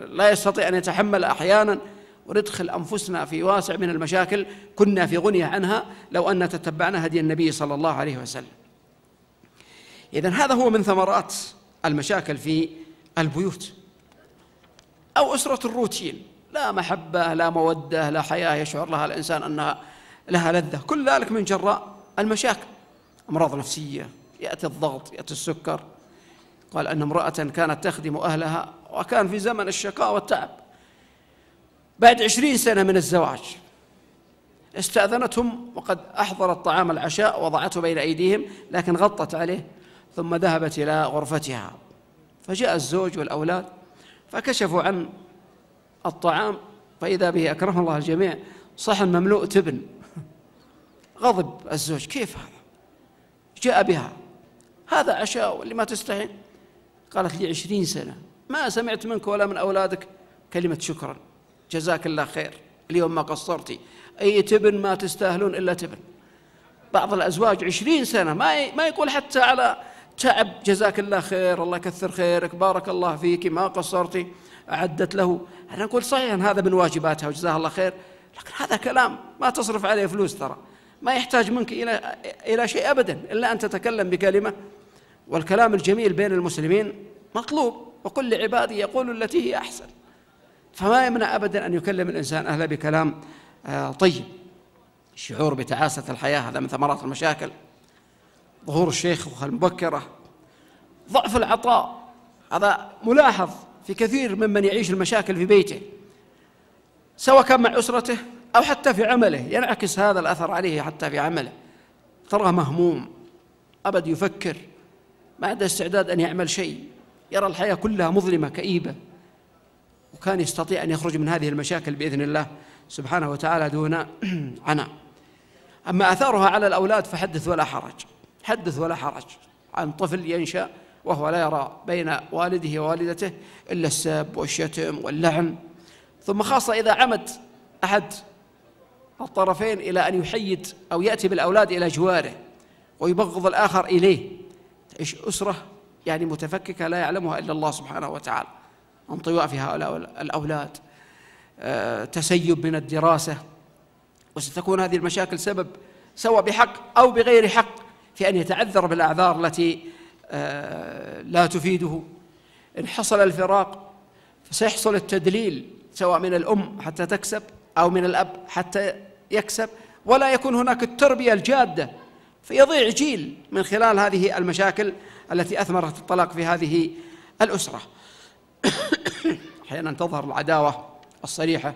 لا يستطيع أن يتحمل أحيانا، وندخل أنفسنا في واسع من المشاكل كنا في غنية عنها لو أن تتبعنا هدي النبي صلى الله عليه وسلم. إذن هذا هو من ثمرات المشاكل في البيوت. أو أسرة الروتين، لا محبة لا مودة لا حياة يشعر لها الإنسان أنها لها لذة، كل ذلك من جراء المشاكل. أمراض نفسية، يأتي الضغط، يأتي السكر. قال أن امرأة كانت تخدم أهلها وكان في زمن الشقاء والتعب، بعد 20 سنة من الزواج استأذنتهم وقد أحضرت طعام العشاء ووضعته بين أيديهم، لكن غطت عليه ثم ذهبت إلى غرفتها. فجاء الزوج والأولاد فكشفوا عن الطعام فإذا به أكرم الله الجميع صحن مملوء تبن. غضب الزوج، كيف هذا؟ جاء بها، هذا عشاء واللي ما تستحين. قالت لي 20 سنة ما سمعت منك ولا من أولادك كلمة شكرا، جزاك الله خير، اليوم ما قصرتي، أي تبن ما تستاهلون إلا تبن. بعض الأزواج 20 سنة ما يقول حتى على تعب جزاك الله خير، الله يكثر خيرك، بارك الله فيك، ما قصرتي، أعدت له. أنا أقول صحيح هذا من واجباتها وجزاها الله خير، لكن هذا كلام ما تصرف عليه فلوس، ترى ما يحتاج منك إلى شيء أبدا إلا أن تتكلم بكلمة. والكلام الجميل بين المسلمين مطلوب، وكل عبادي يقول التي هي أحسن. فما يمنع أبدا أن يكلم الإنسان أهله بكلام طيب. الشعور بتعاسة الحياة هذا من ثمرات المشاكل. ظهور الشيخوخة المبكرة، ضعف العطاء، هذا ملاحظ في كثير ممن يعيش المشاكل في بيته، سواء كان مع أسرته أو حتى في عمله، ينعكس هذا الأثر عليه حتى في عمله. تراه مهموم، أبد يفكر، ما عنده استعداد أن يعمل شيء، يرى الحياة كلها مظلمة كئيبة، وكان يستطيع أن يخرج من هذه المشاكل بإذن الله سبحانه وتعالى دون عناء. أما آثارها على الأولاد فحدث ولا حرج، حدث ولا حرج عن طفل ينشأ وهو لا يرى بين والده ووالدته إلا السب والشتم واللعن، ثم خاصة إذا عمد أحد الطرفين إلى أن يحيد أو يأتي بالأولاد إلى جواره ويبغض الآخر إليه. تعيش أسرة يعني متفككة لا يعلمها إلا الله سبحانه وتعالى، انطواء في هؤلاء الأولاد، تسيب من الدراسة. وستكون هذه المشاكل سبب سواء بحق أو بغير حق في أن يتعذر بالأعذار التي لا تفيده. إن حصل الفراق فسيحصل التدليل سواء من الأم حتى تكسب أو من الأب حتى يكسب، ولا يكون هناك التربية الجادة، فيضيع جيل من خلال هذه المشاكل التي أثمرت الطلاق في هذه الأسرة. أحيانا تظهر العداوة الصريحة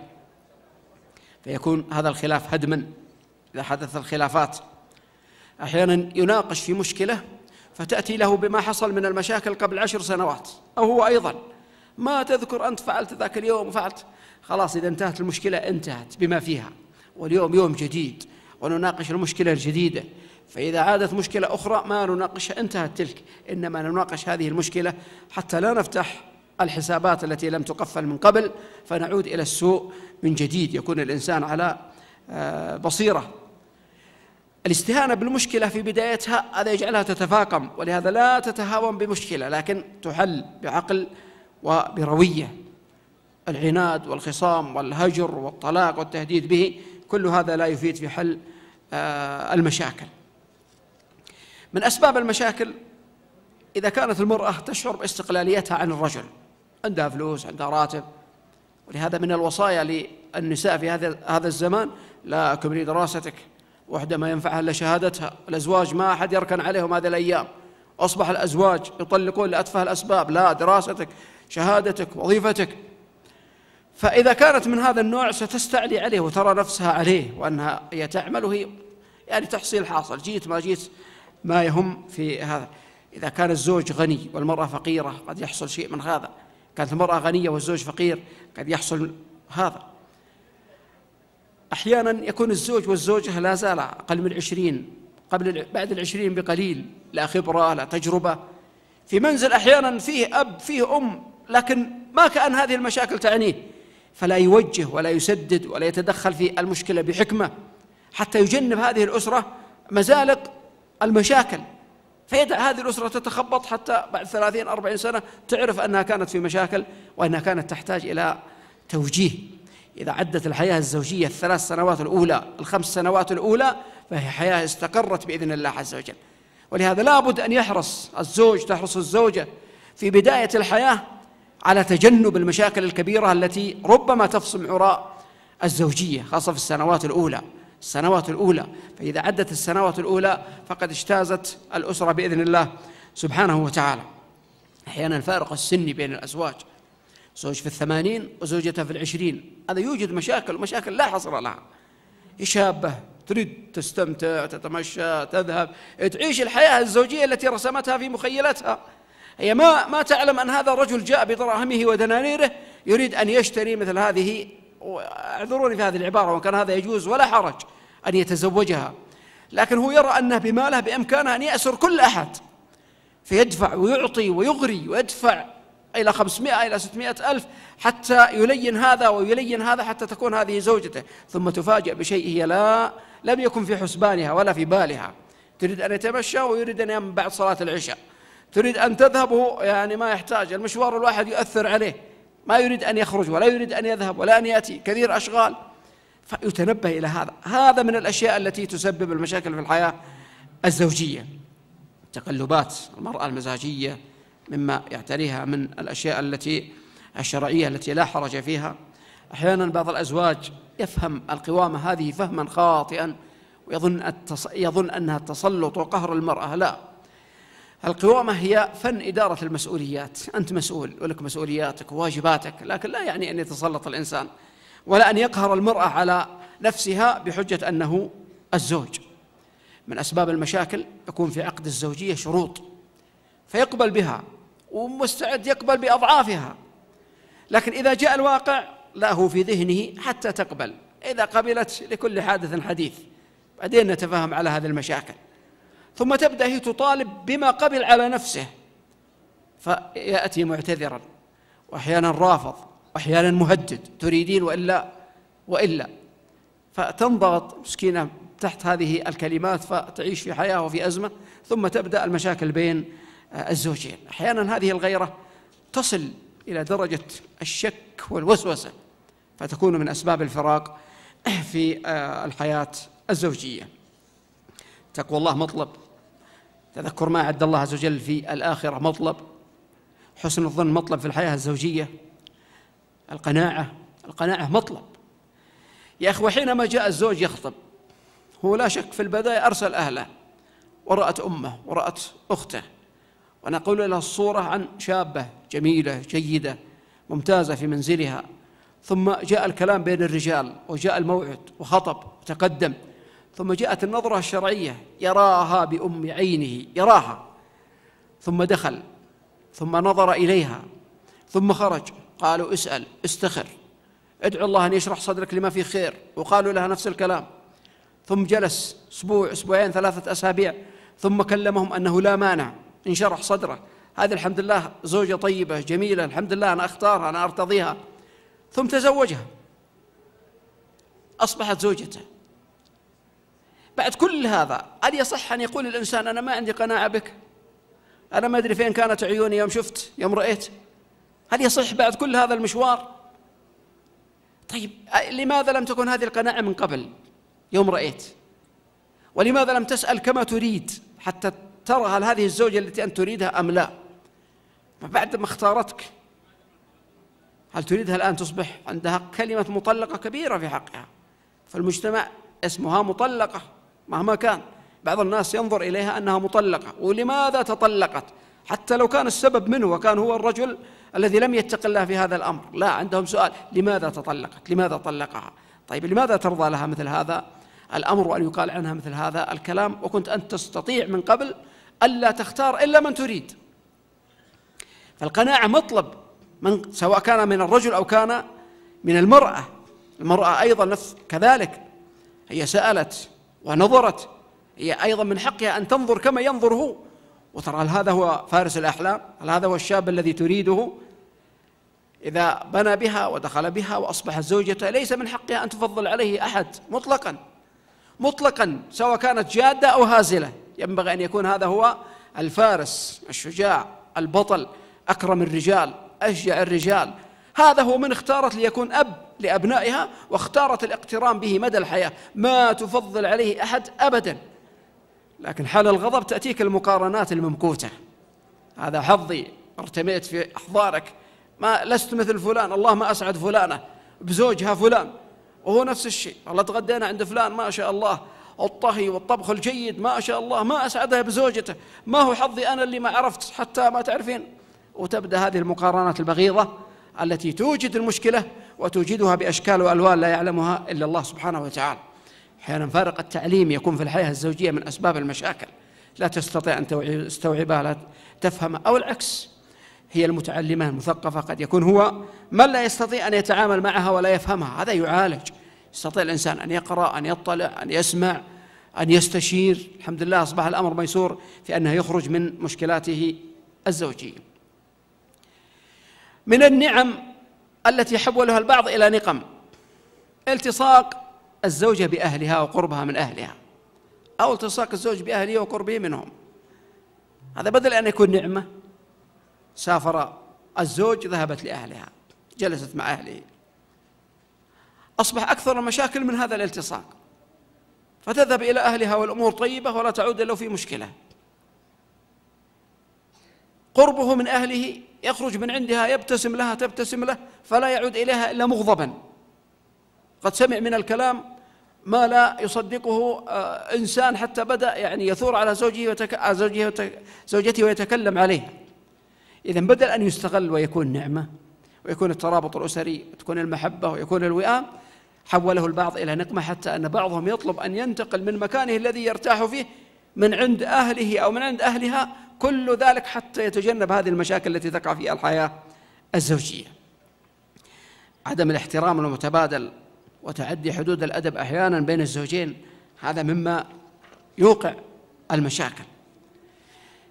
فيكون هذا الخلاف هدما إذا حدث الخلافات. أحيانا يناقش في مشكلة فتأتي له بما حصل من المشاكل قبل 10 سنوات، أو هو أيضا ما تذكر أنت فعلت ذاك اليوم وفعلت، خلاص إذا انتهت المشكلة انتهت بما فيها، واليوم يوم جديد ونناقش المشكلة الجديدة. فإذا عادت مشكلة أخرى ما نناقشها، انتهت تلك، إنما نناقش هذه المشكلة حتى لا نفتح الحسابات التي لم تقفل من قبل فنعود إلى السوء من جديد. يكون الإنسان على بصيرة. الاستهانة بالمشكلة في بدايتها هذا يجعلها تتفاقم، ولهذا لا تتهاون بمشكلة لكن تحل بعقل وبروية. العناد والخصام والهجر والطلاق والتهديد به كل هذا لا يفيد في حل المشاكل. من أسباب المشاكل إذا كانت المرأة تشعر باستقلاليتها عن الرجل، عندها فلوس، عندها راتب. ولهذا من الوصايا للنساء في هذا الزمان: لا أكملي دراستك، وحدة ما ينفعها إلا شهادتها. الأزواج ما أحد يركن عليهم هذه الأيام، أصبح الأزواج يطلقون لأتفه الأسباب، لا، دراستك، شهادتك، وظيفتك. فإذا كانت من هذا النوع ستستعلي عليه وترى نفسها عليه وأنها هي تعمل وهي يعني تحصيل حاصل، جيت ما جيت ما يهم في هذا. إذا كان الزوج غني والمرأة فقيرة قد يحصل شيء من هذا، كانت المرأة غنية والزوج فقير قد يحصل هذا. أحيانا يكون الزوج والزوجة لا زال أقل من 20، بعد 20 بقليل، لا خبرة لا تجربة في منزل، أحيانا فيه أب فيه أم، لكن ما كأن هذه المشاكل تعنيه، فلا يوجه ولا يسدد ولا يتدخل في المشكلة بحكمة حتى يجنب هذه الأسرة مزالق المشاكل، فيدع هذه الأسرة تتخبط حتى بعد 30-40 سنة تعرف أنها كانت في مشاكل وأنها كانت تحتاج إلى توجيه. إذا عدت الحياة الزوجية 3 سنوات الأولى، 5 سنوات الأولى، فهي حياة استقرت بإذن الله عز وجل. ولهذا لابد أن يحرص الزوج، تحرص الزوجة في بداية الحياة على تجنب المشاكل الكبيرة التي ربما تفصم عراء الزوجية، خاصة في السنوات الأولى. فإذا عدت السنوات الأولى فقد اجتازت الأسرة بإذن الله سبحانه وتعالى. أحيانا الفارق السني بين الأزواج، زوج في 80 وزوجته في 20، هذا يوجد مشاكل لا حصر لها. شابة تريد تستمتع، تتمشى، تذهب، تعيش الحياة الزوجية التي رسمتها في مخيلتها. هي ما تعلم أن هذا الرجل جاء بدراهمه ودنانيره يريد أن يشتري مثل هذه، اعذروني في هذه العبارة وكان هذا يجوز ولا حرج أن يتزوجها، لكن هو يرى أنه بماله بإمكانه أن يأسر كل أحد، فيدفع ويعطي ويغري ويدفع إلى 500 إلى 600 ألف حتى يلين هذا ويلين هذا حتى تكون هذه زوجته، ثم تفاجأ بشيء هي لم يكن في حسبانها ولا في بالها. تريد أن يتمشى ويريد أن ينام بعد صلاة العشاء، تريد أن تذهب يعني ما يحتاج، المشوار الواحد يؤثر عليه، ما يريد أن يخرج ولا يريد أن يذهب ولا أن يأتي، كثير أشغال. فيتنبه إلى هذا من الأشياء التي تسبب المشاكل في الحياة الزوجية. تقلبات المرأة المزاجية مما يعتريها من الأشياء الشرعية التي لا حرج فيها. أحيانا بعض الأزواج يفهم القوامة هذه فهما خاطئا ويظن أنها التسلط وقهر المرأة. لا، القوامة هي فن إدارة المسؤوليات، أنت مسؤول ولك مسؤولياتك وواجباتك، لكن لا يعني أن يتسلط الإنسان ولا أن يقهر المرأة على نفسها بحجة أنه الزوج. من أسباب المشاكل يكون في عقد الزوجية شروط فيقبل بها ومستعد يقبل بأضعافها، لكن إذا جاء الواقع لا هو في ذهنه حتى تقبل، إذا قبلت لكل حادث حديث، بعدين نتفاهم على هذه المشاكل. ثم تبدأ هي تطالب بما قبل على نفسه، فيأتي معتذرا وأحيانا رافض وأحيانا مهدد، تريدين وإلا فتنضغط مسكينة تحت هذه الكلمات، فتعيش في حياة وفي أزمة، ثم تبدأ المشاكل بين الزوجين. أحيانا هذه الغيرة تصل إلى درجة الشك والوسوسة، فتكون من أسباب الفراق في الحياة الزوجية. تقوى الله مطلب، تذكر ما أعد الله عز وجل في الآخرة مطلب، حسن الظن مطلب في الحياة الزوجية، القناعة مطلب. يا أخوة، حينما جاء الزوج يخطب هو لا شك في البداية أرسل أهله ورأت أمه ورأت أخته، ونقول لها الصورة عن شابة جميلة جيدة ممتازة في منزلها، ثم جاء الكلام بين الرجال وجاء الموعد وخطب وتقدم، ثم جاءت النظرة الشرعية، يراها بأم عينه، يراها، ثم دخل، ثم نظر إليها، ثم خرج. قالوا اسأل، استخر، ادعو الله أن يشرح صدرك لما فيه خير، وقالوا لها نفس الكلام. ثم جلس أسبوع، أسبوعين، 3 أسابيع، ثم كلمهم أنه لا مانع إن شرح صدره، هذه الحمد لله زوجة طيبة جميلة، الحمد لله أنا أختارها، أنا أرتضيها. ثم تزوجها، أصبحت زوجته. بعد كل هذا هل يصح أن يقول الإنسان أنا ما عندي قناعة بك، أنا ما أدري فين كانت عيوني يوم شفت يوم رأيت؟ هل يصح بعد كل هذا المشوار؟ طيب لماذا لم تكن هذه القناعة من قبل يوم رأيت؟ ولماذا لم تسأل كما تريد حتى ترى هل هذه الزوجة التي أنت تريدها أم لا؟ بعد ما اختارتك هل تريدها الآن تصبح عندها كلمة مطلقة كبيرة في حقها؟ فالمجتمع اسمها مطلقة مهما كان، بعض الناس ينظر إليها أنها مطلقة. ولماذا تطلقت؟ حتى لو كان السبب منه وكان هو الرجل الذي لم يتق الله في هذا الأمر، لا، عندهم سؤال: لماذا تطلقت؟ لماذا طلقها؟ طيب لماذا ترضى لها مثل هذا الأمر وأن يقال عنها مثل هذا الكلام، وكنت أنت تستطيع من قبل ألا تختار إلا من تريد؟ فالقناعة مطلب، سواء كان من الرجل أو كان من المرأة. المرأة أيضا نفس كذلك، هي سألت ونظرت، هي أيضا من حقها أن تنظر كما ينظر هو، وترى هل هذا هو فارس الأحلام، هل هذا هو الشاب الذي تريده. إذا بنى بها ودخل بها وأصبحت زوجته ليس من حقها أن تفضل عليه أحد مطلقا، سواء كانت جادة أو هازلة. ينبغي أن يكون هذا هو الفارس الشجاع البطل، أكرم الرجال، أشجع الرجال. هذا هو من اختارت ليكون أب لأبنائها، واختارت الاقتران به مدى الحياة، ما تفضل عليه أحد أبدا. لكن حال الغضب تأتيك المقارنات الممقوتة، هذا حظي، ارتميت في أحضارك، ما لست مثل فلان، الله ما أسعد فلانة بزوجها فلان، وهو نفس الشيء، الله تغدينا عند فلان ما شاء الله الطهي والطبخ الجيد ما شاء الله، ما أسعدها بزوجته، ما هو حظي أنا اللي ما عرفت حتى ما تعرفين. وتبدأ هذه المقارنات البغيضة التي توجد المشكلة وتوجدها بأشكال وألوان لا يعلمها إلا الله سبحانه وتعالى. أحيانا فارق التعليم يكون في الحياة الزوجية من أسباب المشاكل، لا تستطيع أن تستوعبها، لا تفهمها، أو العكس، هي المتعلمة المثقفة قد يكون هو من لا يستطيع أن يتعامل معها ولا يفهمها، هذا يعالج. يستطيع الإنسان أن يقرأ، أن يطلع، أن يسمع، أن يستشير. الحمد لله أصبح الأمر ميسور في أنه يخرج من مشكلاته الزوجية. من النعم التي حولها البعض إلى نقم التصاق الزوجة بأهلها وقربها من أهلها، أو التصاق الزوج بأهله وقربه منهم. هذا بدل أن يكون نعمة، سافر الزوج ذهبت لأهلها جلست مع أهله، أصبح أكثر المشاكل من هذا الالتصاق، فتذهب إلى أهلها والأمور طيبة ولا تعود إلا في مشكلة. قربه من أهله يخرج من عندها يبتسم لها تبتسم له، فلا يعود إليها إلا مغضبا، قد سمع من الكلام ما لا يصدقه إنسان، حتى بدأ يعني يثور على زوجته ويتكلم عليها. إذن بدل أن يستغل ويكون نعمة ويكون الترابط الأسري وتكون المحبة ويكون الوئام، حوله البعض إلى نقمة، حتى أن بعضهم يطلب أن ينتقل من مكانه الذي يرتاح فيه من عند أهله أو من عند أهلها، كل ذلك حتى يتجنب هذه المشاكل التي تقع في الحياة الزوجية. عدم الاحترام المتبادل وتعدي حدود الأدب أحيانا بين الزوجين، هذا مما يوقع المشاكل.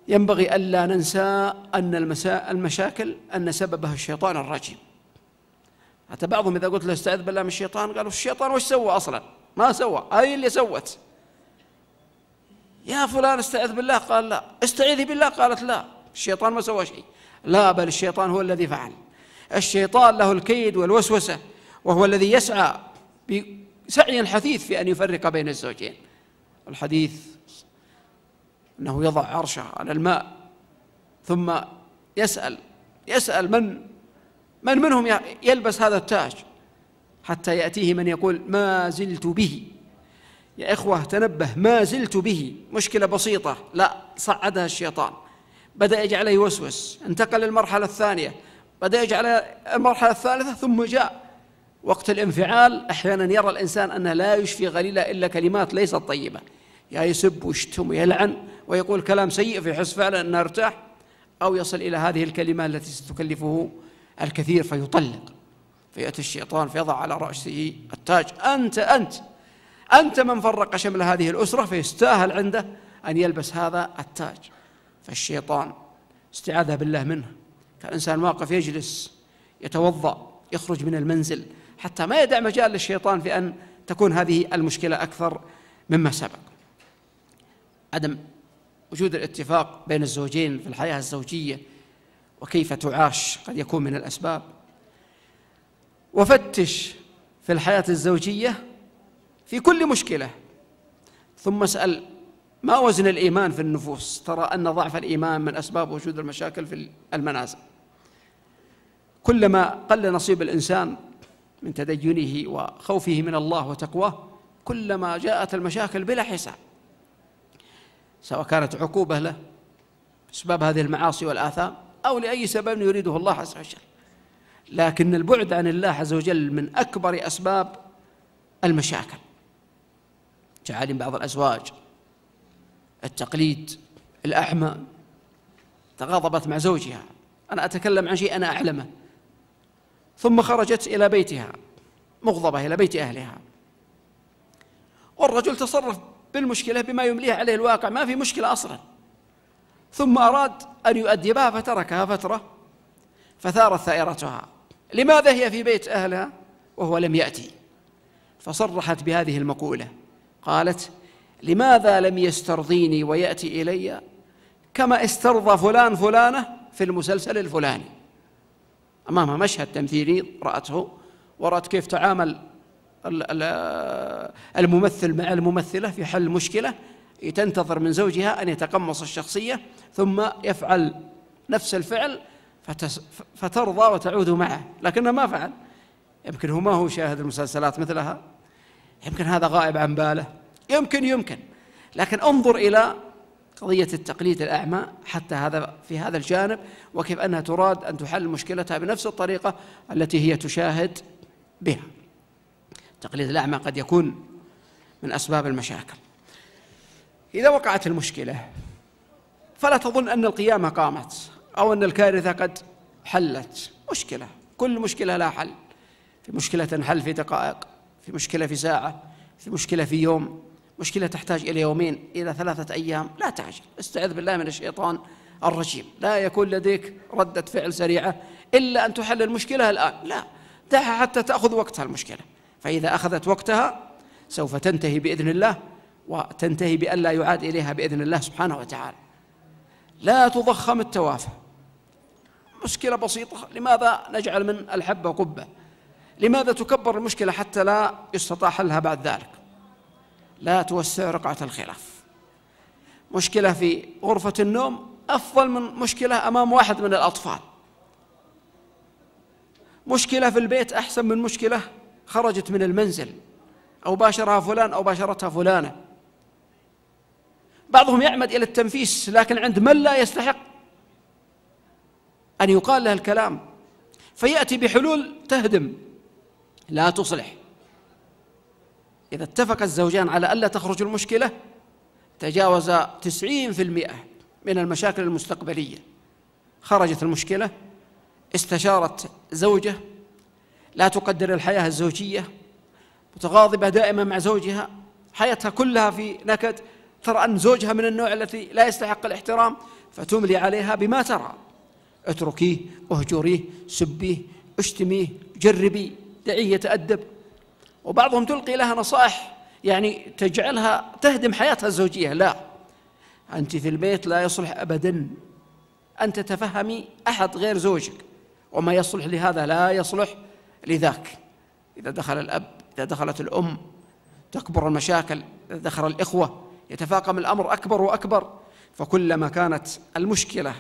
ينبغي ألا ننسى أن المشاكل أن سببها الشيطان الرجيم. حتى بعضهم إذا قلت له استعذ بالله من الشيطان قالوا الشيطان وش سوى أصلا؟ ما سوى، هاي اللي سوت. يا فلان استعذ بالله، قال لا. استعيذي بالله، قالت لا، الشيطان ما سوى شيء. لا، بل الشيطان هو الذي فعل. الشيطان له الكيد والوسوسة، وهو الذي يسعى بسعي حثيث في أن يفرق بين الزوجين. الحديث أنه يضع عرشه على الماء ثم يسأل من منهم يلبس هذا التاج، حتى يأتيه من يقول ما زلت به. يا إخوة تنبه، ما زلت به مشكلة بسيطة، لا، صعدها الشيطان، بدأ يجعله يوسوس، انتقل للمرحلة الثانية، بدأ يجعل المرحلة الثالثة، ثم جاء وقت الانفعال. أحيانا يرى الإنسان أنه لا يشفي غليلا إلا كلمات ليست طيبة، يا يسب ويشتم ويلعن ويقول كلام سيء فيحس فعلا أنه ارتاح، أو يصل إلى هذه الكلمة التي ستكلفه الكثير فيطلق. فيأتي الشيطان فيضع على رأسه التاج، أنت من فرق شمل هذه الأسرة، فيستاهل عنده أن يلبس هذا التاج. فالشيطان استعاذ بالله منه. كان إنسان واقف يجلس يتوضأ يخرج من المنزل، حتى ما يدع مجال للشيطان في أن تكون هذه المشكلة أكثر مما سبق. عدم وجود الاتفاق بين الزوجين في الحياة الزوجية وكيف تعاش قد يكون من الأسباب. وفتش في الحياة الزوجية في كل مشكلة، ثم اسأل ما وزن الإيمان في النفوس، ترى أن ضعف الإيمان من أسباب وجود المشاكل في المنازل. كلما قل نصيب الإنسان من تدينه وخوفه من الله وتقواه، كلما جاءت المشاكل بلا حساب، سواء كانت عقوبة له بسبب هذه المعاصي والآثام أو لأي سبب يريده الله عز وجل. لكن البعد عن الله عز وجل من أكبر أسباب المشاكل. تعاليم بعض الأزواج، التقليد الأعمى، تغاضبت مع زوجها، أنا أتكلم عن شيء أنا أعلمه، ثم خرجت إلى بيتها مغضبة إلى بيت أهلها، والرجل تصرف بالمشكلة بما يمليه عليه الواقع، ما في مشكلة أصلا، ثم أراد أن يؤدبها فتركها فترة، فثارت ثائرتها. لماذا هي في بيت أهلها وهو لم يأتي؟ فصرحت بهذه المقولة، قالت لماذا لم يسترضيني ويأتي إلي كما استرضى فلان فلانة في المسلسل الفلاني. أمامها مشهد تمثيلي رأته، ورأت كيف تعامل الممثل مع الممثلة في حل مشكلة، تنتظر من زوجها أن يتقمص الشخصية ثم يفعل نفس الفعل فترضى وتعود معه، لكنه ما فعل. يمكن هو ما هو شاهد المسلسلات مثلها، يمكن هذا غائب عن باله، يمكن، لكن انظر إلى قضية التقليد الأعمى حتى هذا في هذا الجانب، وكيف أنها تراد أن تحل مشكلتها بنفس الطريقة التي هي تشاهد بها. التقليد الأعمى قد يكون من أسباب المشاكل. إذا وقعت المشكلة فلا تظن أن القيامة قامت أو أن الكارثة قد حلت. مشكلة، كل مشكلة لها حل. في مشكلة تنحل في دقائق، في مشكلة في ساعة، في مشكلة في يوم، مشكلة تحتاج إلى يومين إلى 3 أيام. لا تعجل، استعذ بالله من الشيطان الرجيم. لا يكون لديك ردة فعل سريعة إلا أن تحل المشكلة الآن، لا، دعها حتى تأخذ وقتها المشكلة، فإذا أخذت وقتها سوف تنتهي بإذن الله، وتنتهي بأن لا يعاد إليها بإذن الله سبحانه وتعالى. لا تضخم التوافه. مشكلة بسيطة، لماذا نجعل من الحبة قبة؟ لماذا تكبر المشكلة حتى لا يستطاع حلها بعد ذلك؟ لا توسع رقعة الخلاف. مشكلة في غرفة النوم أفضل من مشكلة أمام واحد من الأطفال. مشكلة في البيت أحسن من مشكلة خرجت من المنزل أو باشرها فلان أو باشرتها فلانة. بعضهم يعمد إلى التنفيس، لكن عند من لا يستحق أن يقال له الكلام فيأتي بحلول تهدم لا تصلح. إذا اتفق الزوجان على ألا تخرج المشكلة تجاوز 90% من المشاكل المستقبلية. خرجت المشكلة، استشارت زوجة لا تقدر الحياة الزوجية، متغاضبة دائما مع زوجها، حياتها كلها في نكد، ترى أن زوجها من النوع التي لا يستحق الاحترام، فتملي عليها بما ترى: اتركيه، اهجريه، سبيه، اشتميه، جربي، دعيه يتأدب. وبعضهم تلقي لها نصائح يعني تجعلها تهدم حياتها الزوجية. لا، أنت في البيت لا يصلح أبدا أن تتفهمي أحد غير زوجك، وما يصلح لهذا لا يصلح لذاك. إذا دخل الأب، إذا دخلت الأم، تكبر المشاكل. إذا دخل الإخوة يتفاقم الأمر أكبر وأكبر. فكلما كانت المشكلة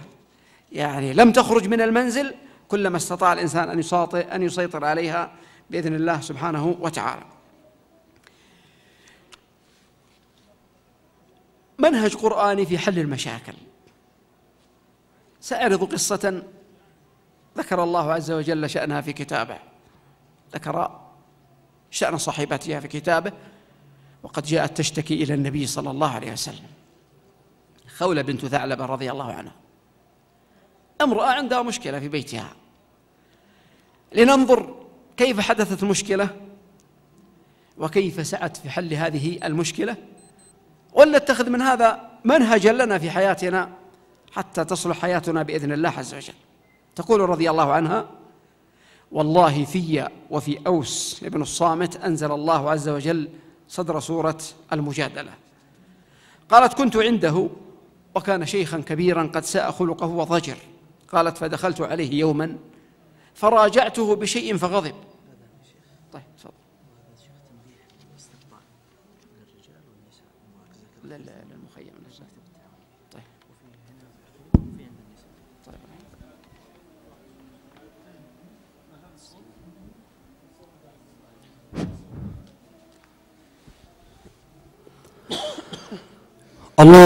يعني لم تخرج من المنزل كلما استطاع الإنسان أن يسيطر عليها بإذن الله سبحانه وتعالى. منهج قرآني في حل المشاكل. سأعرض قصة ذكر الله عز وجل شأنها في كتابه، ذكر شأن صاحبتها في كتابه، وقد جاءت تشتكي إلى النبي صلى الله عليه وسلم. خولة بنت ثعلبة رضي الله عنها، امرأة عندها مشكلة في بيتها. لننظر كيف حدثت المشكلة وكيف سعت في حل هذه المشكلة، ولنتخذ من هذا منهجا لنا في حياتنا حتى تصلح حياتنا بإذن الله عز وجل. تقول رضي الله عنها: والله في وفي أوس بن الصامت أنزل الله عز وجل صدر سورة المجادلة. قالت: كنت عنده وكان شيخا كبيرا قد ساء خلقه وضجر. قالت: فدخلت عليه يوما فراجعته بشيء فغضب. طيب تفضل. للمخيم. طيب. طيب. الله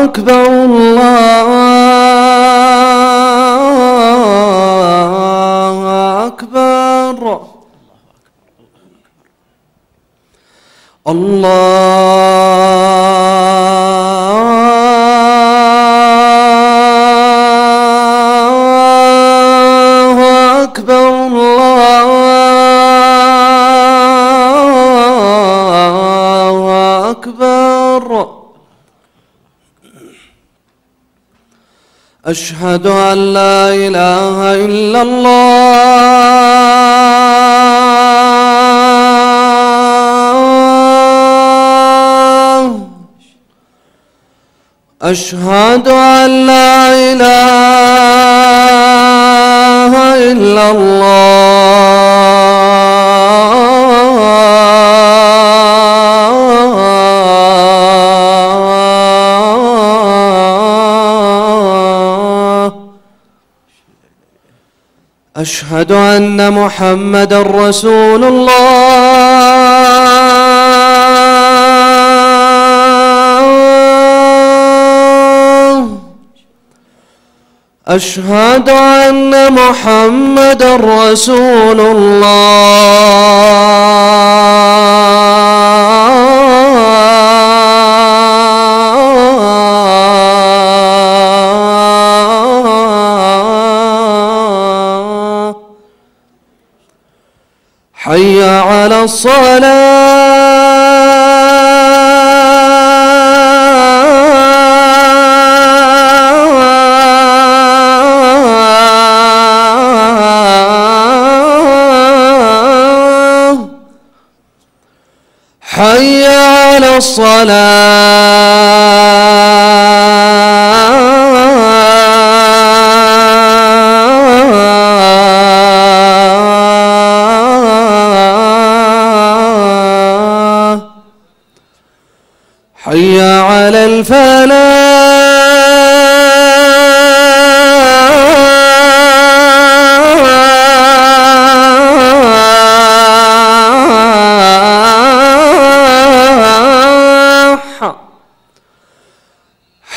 أكبر، الله أكبر، الله أكبر، الله أكبر. أشهد أن لا إله إلا الله، أشهد أن لا إله إلا الله أشهد أن محمدًا رسول الله أشهد أن محمدًا رسول الله حي على الصلاة حي على الصلاة حي على الفلاح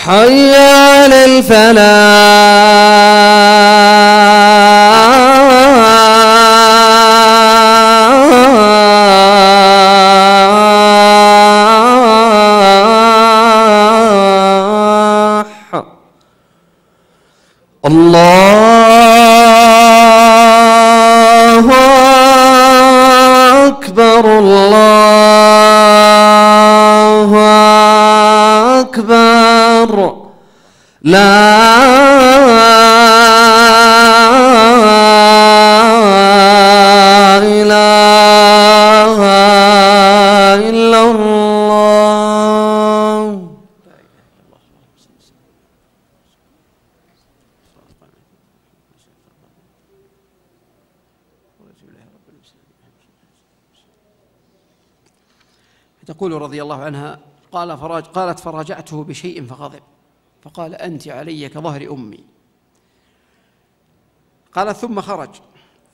حي على الفلاح الله أكبر الله أكبر لا إله إلا الله تقول رضي الله عنها قالت فراجعته بشيء فغضب فقال أنت علي كظهر أمي. قالت ثم خرج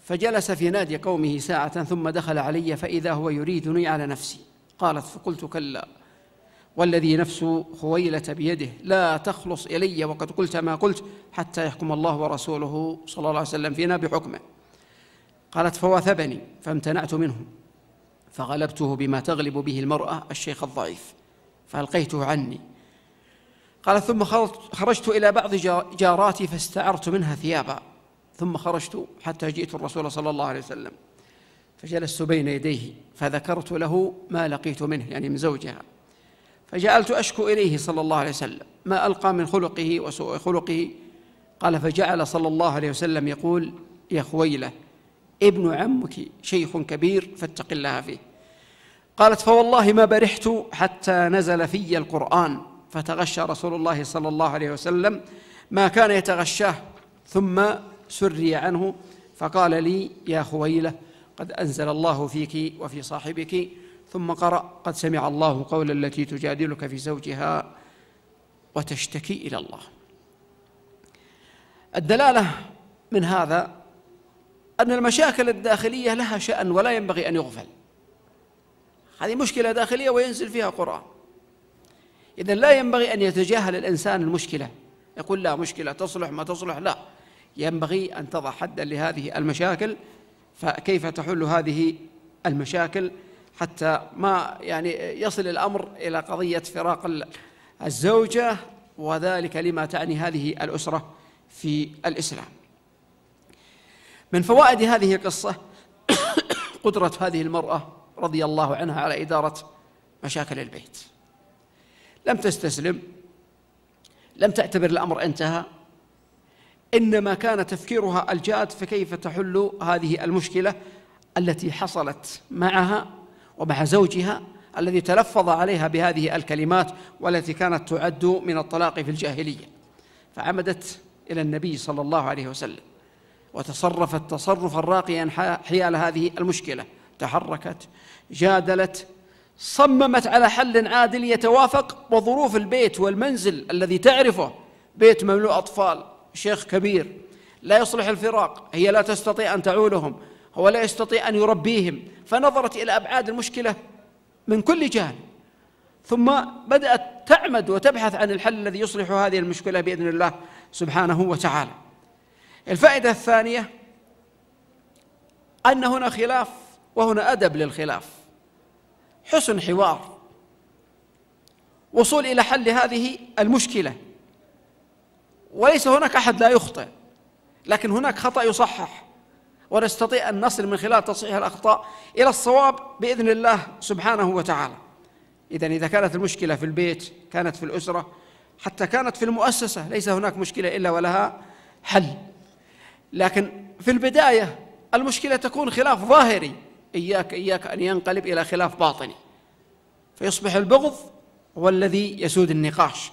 فجلس في نادي قومه ساعة ثم دخل علي فإذا هو يريدني على نفسي. قالت فقلت كلا والذي نفس خويلة بيده لا تخلص إلي وقد قلت ما قلت حتى يحكم الله ورسوله صلى الله عليه وسلم فينا بحكمه. قالت فواثبني فامتنعت منه فغلبته بما تغلب به المرأة الشيخ الضعيف فألقيته عني. قالت ثم خرجت إلى بعض جاراتي فاستعرت منها ثيابا ثم خرجت حتى جئت الرسول صلى الله عليه وسلم فجلست بين يديه فذكرت له ما لقيت منه يعني من زوجها فجعلت أشكو إليه صلى الله عليه وسلم ما ألقى من خلقه وسوء خلقه. قال فجعل صلى الله عليه وسلم يقول يا خويلة ابن عمك شيخ كبير فاتق الله فيه. قالت فوالله ما برحت حتى نزل في القرآن فتغشى رسول الله صلى الله عليه وسلم ما كان يتغشاه ثم سري عنه فقال لي يا خويلة قد أنزل الله فيك وفي صاحبك ثم قرأ قد سمع الله قول التي تجادلك في زوجها وتشتكي إلى الله. الدلالة من هذا أن المشاكل الداخلية لها شأن ولا ينبغي أن يغفل. هذه مشكلة داخلية وينزل فيها قرآن. إذن لا ينبغي أن يتجاهل الإنسان المشكلة يقول لا مشكلة تصلح ما تصلح، لا، ينبغي أن تضع حدا لهذه المشاكل. فكيف تحل هذه المشاكل حتى ما يصل الأمر إلى قضية فراق الزوجة، وذلك لما تعني هذه الأسرة في الإسلام. من فوائد هذه القصة قدرة هذه المرأة رضي الله عنها على إدارة مشاكل البيت. لم تستسلم، لم تعتبر الأمر انتهى، إنما كان تفكيرها الجاد فكيف تحل هذه المشكلة التي حصلت معها ومع زوجها الذي تلفظ عليها بهذه الكلمات والتي كانت تعد من الطلاق في الجاهلية. فعمدت إلى النبي صلى الله عليه وسلم وتصرفت تصرفا راقيا حيال هذه المشكلة، تحركت، جادلت، صممت على حل عادل يتوافق وظروف البيت والمنزل الذي تعرفه، بيت مملوء أطفال، شيخ كبير لا يصلح الفراق، هي لا تستطيع أن تعولهم، هو لا يستطيع أن يربيهم، فنظرت إلى أبعاد المشكلة من كل جانب، ثم بدأت تعمد وتبحث عن الحل الذي يصلح هذه المشكلة بإذن الله سبحانه وتعالى. الفائدة الثانية أن هنا خلاف وهنا أدب للخلاف، حسن حوار، وصول إلى حل هذه المشكلة، وليس هناك أحد لا يخطئ، لكن هناك خطأ يصحح، ونستطيع أن نصل من خلال تصحيح الأخطاء إلى الصواب بإذن الله سبحانه وتعالى. إذا كانت المشكلة في البيت، كانت في الأسرة، حتى كانت في المؤسسة، ليس هناك مشكلة إلا ولها حل. لكن في البداية المشكلة تكون خلاف ظاهري، إياك أن ينقلب إلى خلاف باطني، فيصبح البغض هو الذي يسود النقاش،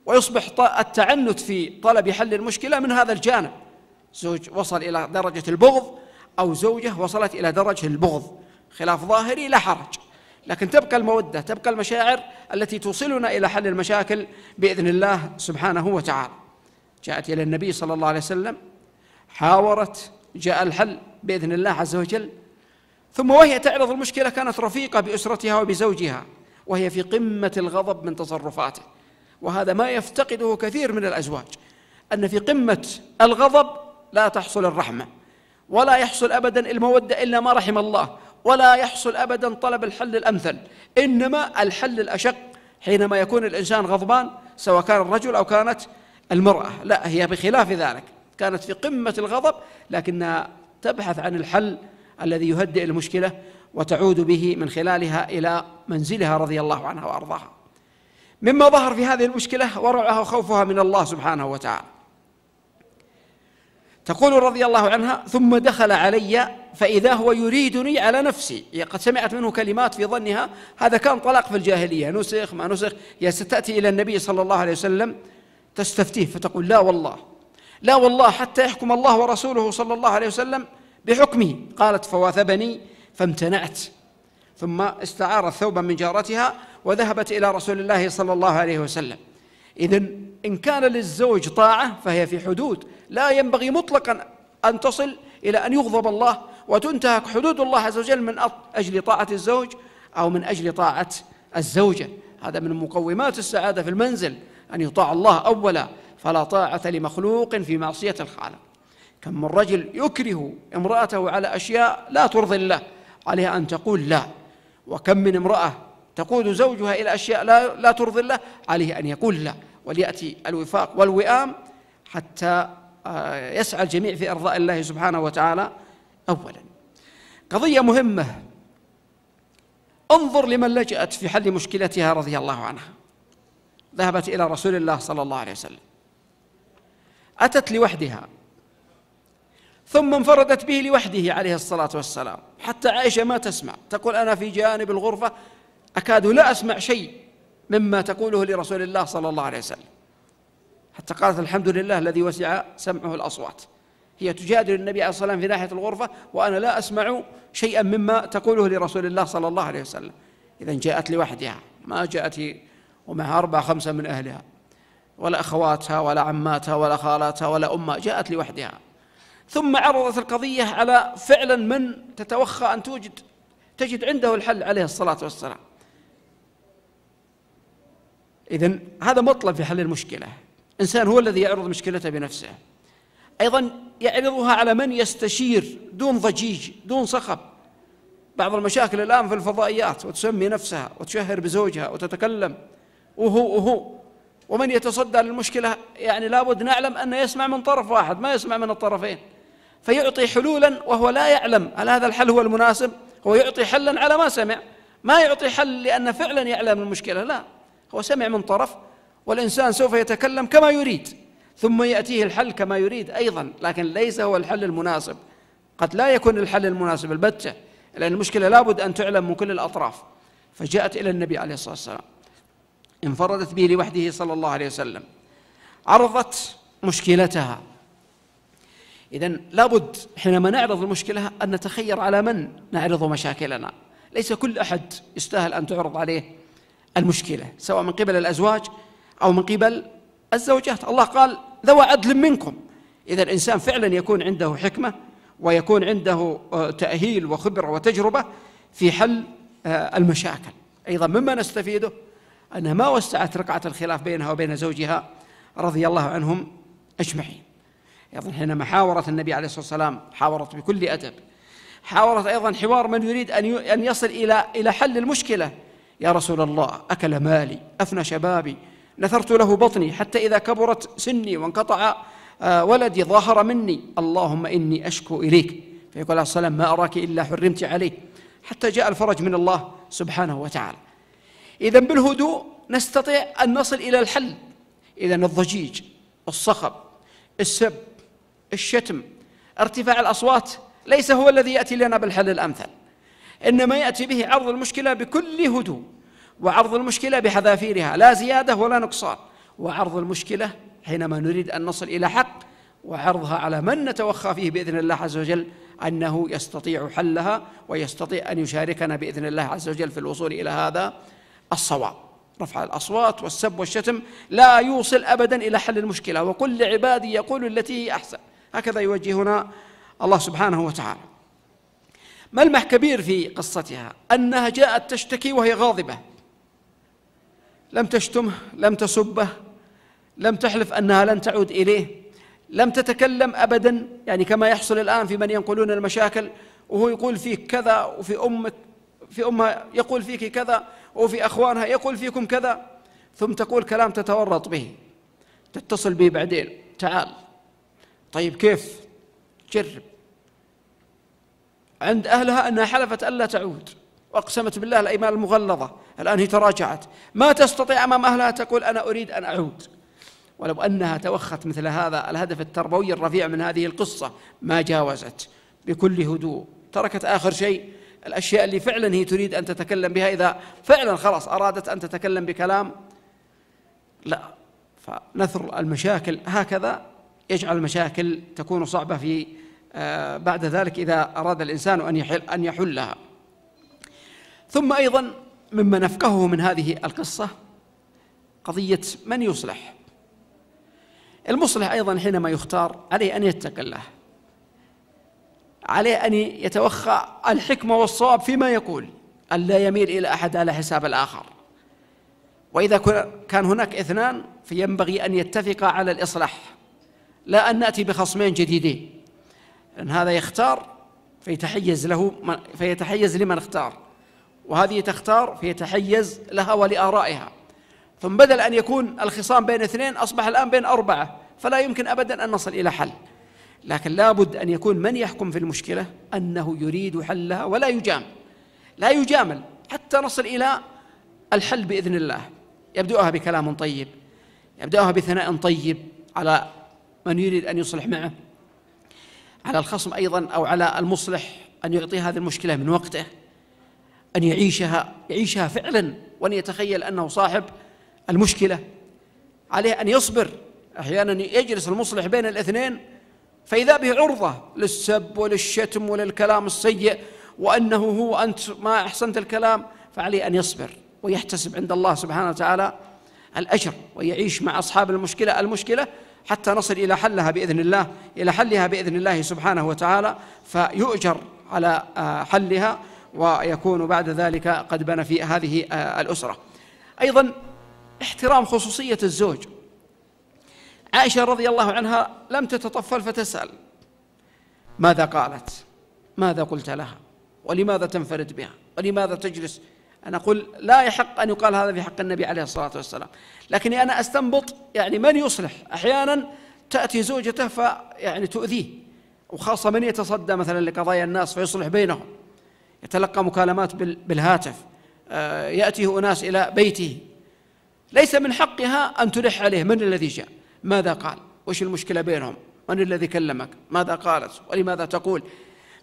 ويصبح التعنت في طلب حل المشكلة من هذا الجانب، زوج وصل إلى درجة البغض أو زوجة وصلت إلى درجة البغض، خلاف ظاهري لا حرج، لكن تبقى المودة، تبقى المشاعر التي توصلنا إلى حل المشاكل بإذن الله سبحانه وتعالى. جاءت إلى النبي صلى الله عليه وسلم، حاورت، جاء الحل بإذن الله عز وجل، ثم وهي تعرض المشكلة كانت رفيقة بأسرتها وبزوجها، وهي في قمة الغضب من تصرفاته، وهذا ما يفتقده كثير من الأزواج، أن في قمة الغضب لا تحصل الرحمة، ولا يحصل أبدا المودة إلا ما رحم الله، ولا يحصل أبدا طلب الحل الأمثل، إنما الحل الأشق حينما يكون الإنسان غضبان، سواء كان الرجل أو كانت المرأة. لا، هي بخلاف ذلك، كانت في قمة الغضب لكنها تبحث عن الحل الذي يهدئ المشكلة وتعود به من خلالها إلى منزلها رضي الله عنها وأرضاها. مما ظهر في هذه المشكلة ورعها وخوفها من الله سبحانه وتعالى. تقول رضي الله عنها: ثم دخل علي فإذا هو يريدني على نفسي. قد سمعت منه كلمات في ظنها هذا كان طلاق في الجاهلية، نسخ ما نسخ، هي ستأتي إلى النبي صلى الله عليه وسلم تستفتيه، فتقول: لا والله، لا والله حتى يحكم الله ورسوله صلى الله عليه وسلم بحكمه. قالت: فواثبني فامتنعت، ثم استعارت ثوبا من جارتها وذهبت إلى رسول الله صلى الله عليه وسلم. إذن إن كان للزوج طاعة فهي في حدود، لا ينبغي مطلقا أن تصل إلى أن يغضب الله وتنتهك حدود الله عز وجل من أجل طاعة الزوج أو من أجل طاعة الزوجة. هذا من مقومات السعادة في المنزل، أن يطاع الله أولا، فلا طاعة لمخلوق في معصية الخالق. كم من رجل يكره امرأته على أشياء لا ترضي الله، عليها أن تقول لا، وكم من امرأة تقود زوجها إلى أشياء لا ترضي الله، عليه أن يقول لا، وليأتي الوفاق والوئام حتى يسعى الجميع في إرضاء الله سبحانه وتعالى. أولا قضية مهمة، انظر لمن لجأت في حل مشكلتها رضي الله عنها. ذهبت إلى رسول الله صلى الله عليه وسلم، أتت لوحدها، ثم انفردت به لوحده عليه الصلاة والسلام، حتى عائشة ما تسمع، تقول: أنا في جانب الغرفة أكاد لا أسمع شيء مما تقوله لرسول الله صلى الله عليه وسلم، حتى قالت: الحمد لله الذي وسع سمعه الأصوات. هي تجادل النبي عليه الصلاة والسلام في ناحية الغرفة وأنا لا أسمع شيئا مما تقوله لرسول الله صلى الله عليه وسلم. إذن جاءت لوحدها، ما جاءت ومعها 4 5 من أهلها، ولا أخواتها ولا عماتها ولا خالاتها ولا أمها، جاءت لوحدها. ثم عرضت القضية على فعلا من تتوخى أن تجد عنده الحل عليه الصلاة والسلام. إذن هذا مطلب في حل المشكلة، إنسان هو الذي يعرض مشكلته بنفسه، أيضا يعرضها على من يستشير دون ضجيج دون صخب. بعض المشاكل الآن في الفضائيات، وتسمي نفسها وتشهر بزوجها وتتكلم وهو ومن يتصدى للمشكلة يعني لابد نعلم أنه يسمع من طرف واحد، ما يسمع من الطرفين، فيعطي حلولا وهو لا يعلم هل هذا الحل هو المناسب. هو يعطي حلا على ما سمع، ما يعطي حل لأنه فعلا يعلم المشكلة، لا، هو سمع من طرف، والإنسان سوف يتكلم كما يريد ثم يأتيه الحل كما يريد أيضا، لكن ليس هو الحل المناسب، قد لا يكون الحل المناسب البتة، لأن المشكلة لابد أن تعلم من كل الأطراف. فجاءت إلى النبي عليه الصلاة والسلام، انفردت به لوحده صلى الله عليه وسلم، عرضت مشكلتها. إذن لابد حينما نعرض المشكلة أن نتخير على من نعرض مشاكلنا. ليس كل أحد يستاهل أن تعرض عليه المشكلة، سواء من قبل الأزواج أو من قبل الزوجات. الله قال ذوى عدل منكم. إذا الإنسان فعلا يكون عنده حكمة ويكون عنده تأهيل وخبرة وتجربة في حل المشاكل. أيضا مما نستفيده أنها ما وسعت رقعة الخلاف بينها وبين زوجها رضي الله عنهم أجمعين. أيضا حينما حاورت النبي عليه الصلاة والسلام حاورت بكل أدب، حاورت أيضا حوار من يريد أن يصل إلى حل المشكلة. يا رسول الله، أكل مالي، أفنى شبابي، نثرت له بطني، حتى إذا كبرت سني وانقطع ولدي ظاهر مني، اللهم إني أشكو إليك. فيقول عليه الصلاة والسلام ما أراك إلا حرمت عليه، حتى جاء الفرج من الله سبحانه وتعالى. إذن بالهدوء نستطيع أن نصل إلى الحل. إذن الضجيج، الصخب، السب، الشتم، ارتفاع الأصوات ليس هو الذي يأتي لنا بالحل الأمثل، إنما يأتي به عرض المشكلة بكل هدوء، وعرض المشكلة بحذافيرها لا زيادة ولا نقصان، وعرض المشكلة حينما نريد أن نصل إلى حق، وعرضها على من نتوخى فيه بإذن الله عز وجل أنه يستطيع حلها ويستطيع أن يشاركنا بإذن الله عز وجل في الوصول إلى هذا الصواب. رفع الأصوات والسب والشتم لا يوصل أبدا إلى حل المشكلة. وقل لعبادي يقولوا التي هي أحسن، هكذا يوجهنا الله سبحانه وتعالى. ملمح كبير في قصتها أنها جاءت تشتكي وهي غاضبة، لم تشتمه، لم تسبه، لم تحلف أنها لن تعود إليه، لم تتكلم أبدا، يعني كما يحصل الآن في من ينقلون المشاكل وهو يقول فيك كذا، وفي أمك في أمها يقول فيك كذا، وفي أخوانها يقول فيكم كذا، ثم تقول كلام تتورط به، تتصل به بعدين، تعال طيب كيف، جرب. عند أهلها أنها حلفت ألا تعود وأقسمت بالله الأيمان المغلظة، الآن هي تراجعت، ما تستطيع أمام أهلها تقول أنا أريد أن أعود. ولو أنها توخت مثل هذا الهدف التربوي الرفيع من هذه القصة ما جاوزت، بكل هدوء تركت آخر شيء الأشياء اللي فعلا هي تريد أن تتكلم بها، إذا فعلا خلاص أرادت أن تتكلم بكلام لا. فنثر المشاكل هكذا يجعل المشاكل تكون صعبة في بعد ذلك إذا أراد الإنسان أن يحلها. ثم أيضا مما نفقهه من هذه القصة قضية من يصلح. المصلح أيضا حينما يختار عليه أن يتقي الله، عليه أن يتوخى الحكمة والصواب فيما يقول، أن لا يميل إلى أحد على حساب الآخر. وإذا كان هناك اثنان فينبغي أن يتفقا على الإصلاح، لا أن نأتي بخصمين جديدين، لأن هذا يختار فيتحيز لمن اختار، وهذه تختار فيتحيز لها ولآرائها، ثم بدل أن يكون الخصام بين اثنين أصبح الآن بين أربعة، فلا يمكن أبدا أن نصل إلى حل. لكن لابد أن يكون من يحكم في المشكلة أنه يريد حلها ولا يجامل، لا يجامل حتى نصل إلى الحل بإذن الله. يبدأها بكلام طيب، يبدأها بثناء طيب على من يريد أن يصلح معه، على الخصم أيضا أو على المصلح أن يعطي هذه المشكلة من وقته، أن يعيشها فعلا، وأن يتخيل أنه صاحب المشكلة. عليه أن يصبر. أحيانا يجلس المصلح بين الاثنين فإذا به عرضة للسب وللشتم وللكلام السيء، وأنه هو أنت ما أحسنت الكلام، فعليه أن يصبر ويحتسب عند الله سبحانه وتعالى الأجر، ويعيش مع أصحاب المشكلة حتى نصل إلى حلها بإذن الله سبحانه وتعالى، فيؤجر على حلها ويكون بعد ذلك قد بنى في هذه الأسرة. أيضا احترام خصوصية الزوج. عائشة رضي الله عنها لم تتطفل فتسأل ماذا قالت، ماذا قلت لها، ولماذا تنفرد بها، ولماذا تجلس. أنا أقول لا يحق أن يقال هذا في حق النبي عليه الصلاة والسلام، لكني أنا أستنبط يعني من يصلح. أحيانا تأتي زوجته يعني تؤذيه، وخاصة من يتصدى مثلا لقضايا الناس فيصلح بينهم، يتلقى مكالمات بالهاتف، يأتيه أناس إلى بيته، ليس من حقها أن تلح عليه من الذي جاء، ماذا قال، وش المشكلة بينهم، من الذي كلمك، ماذا قالت، ولماذا تقول.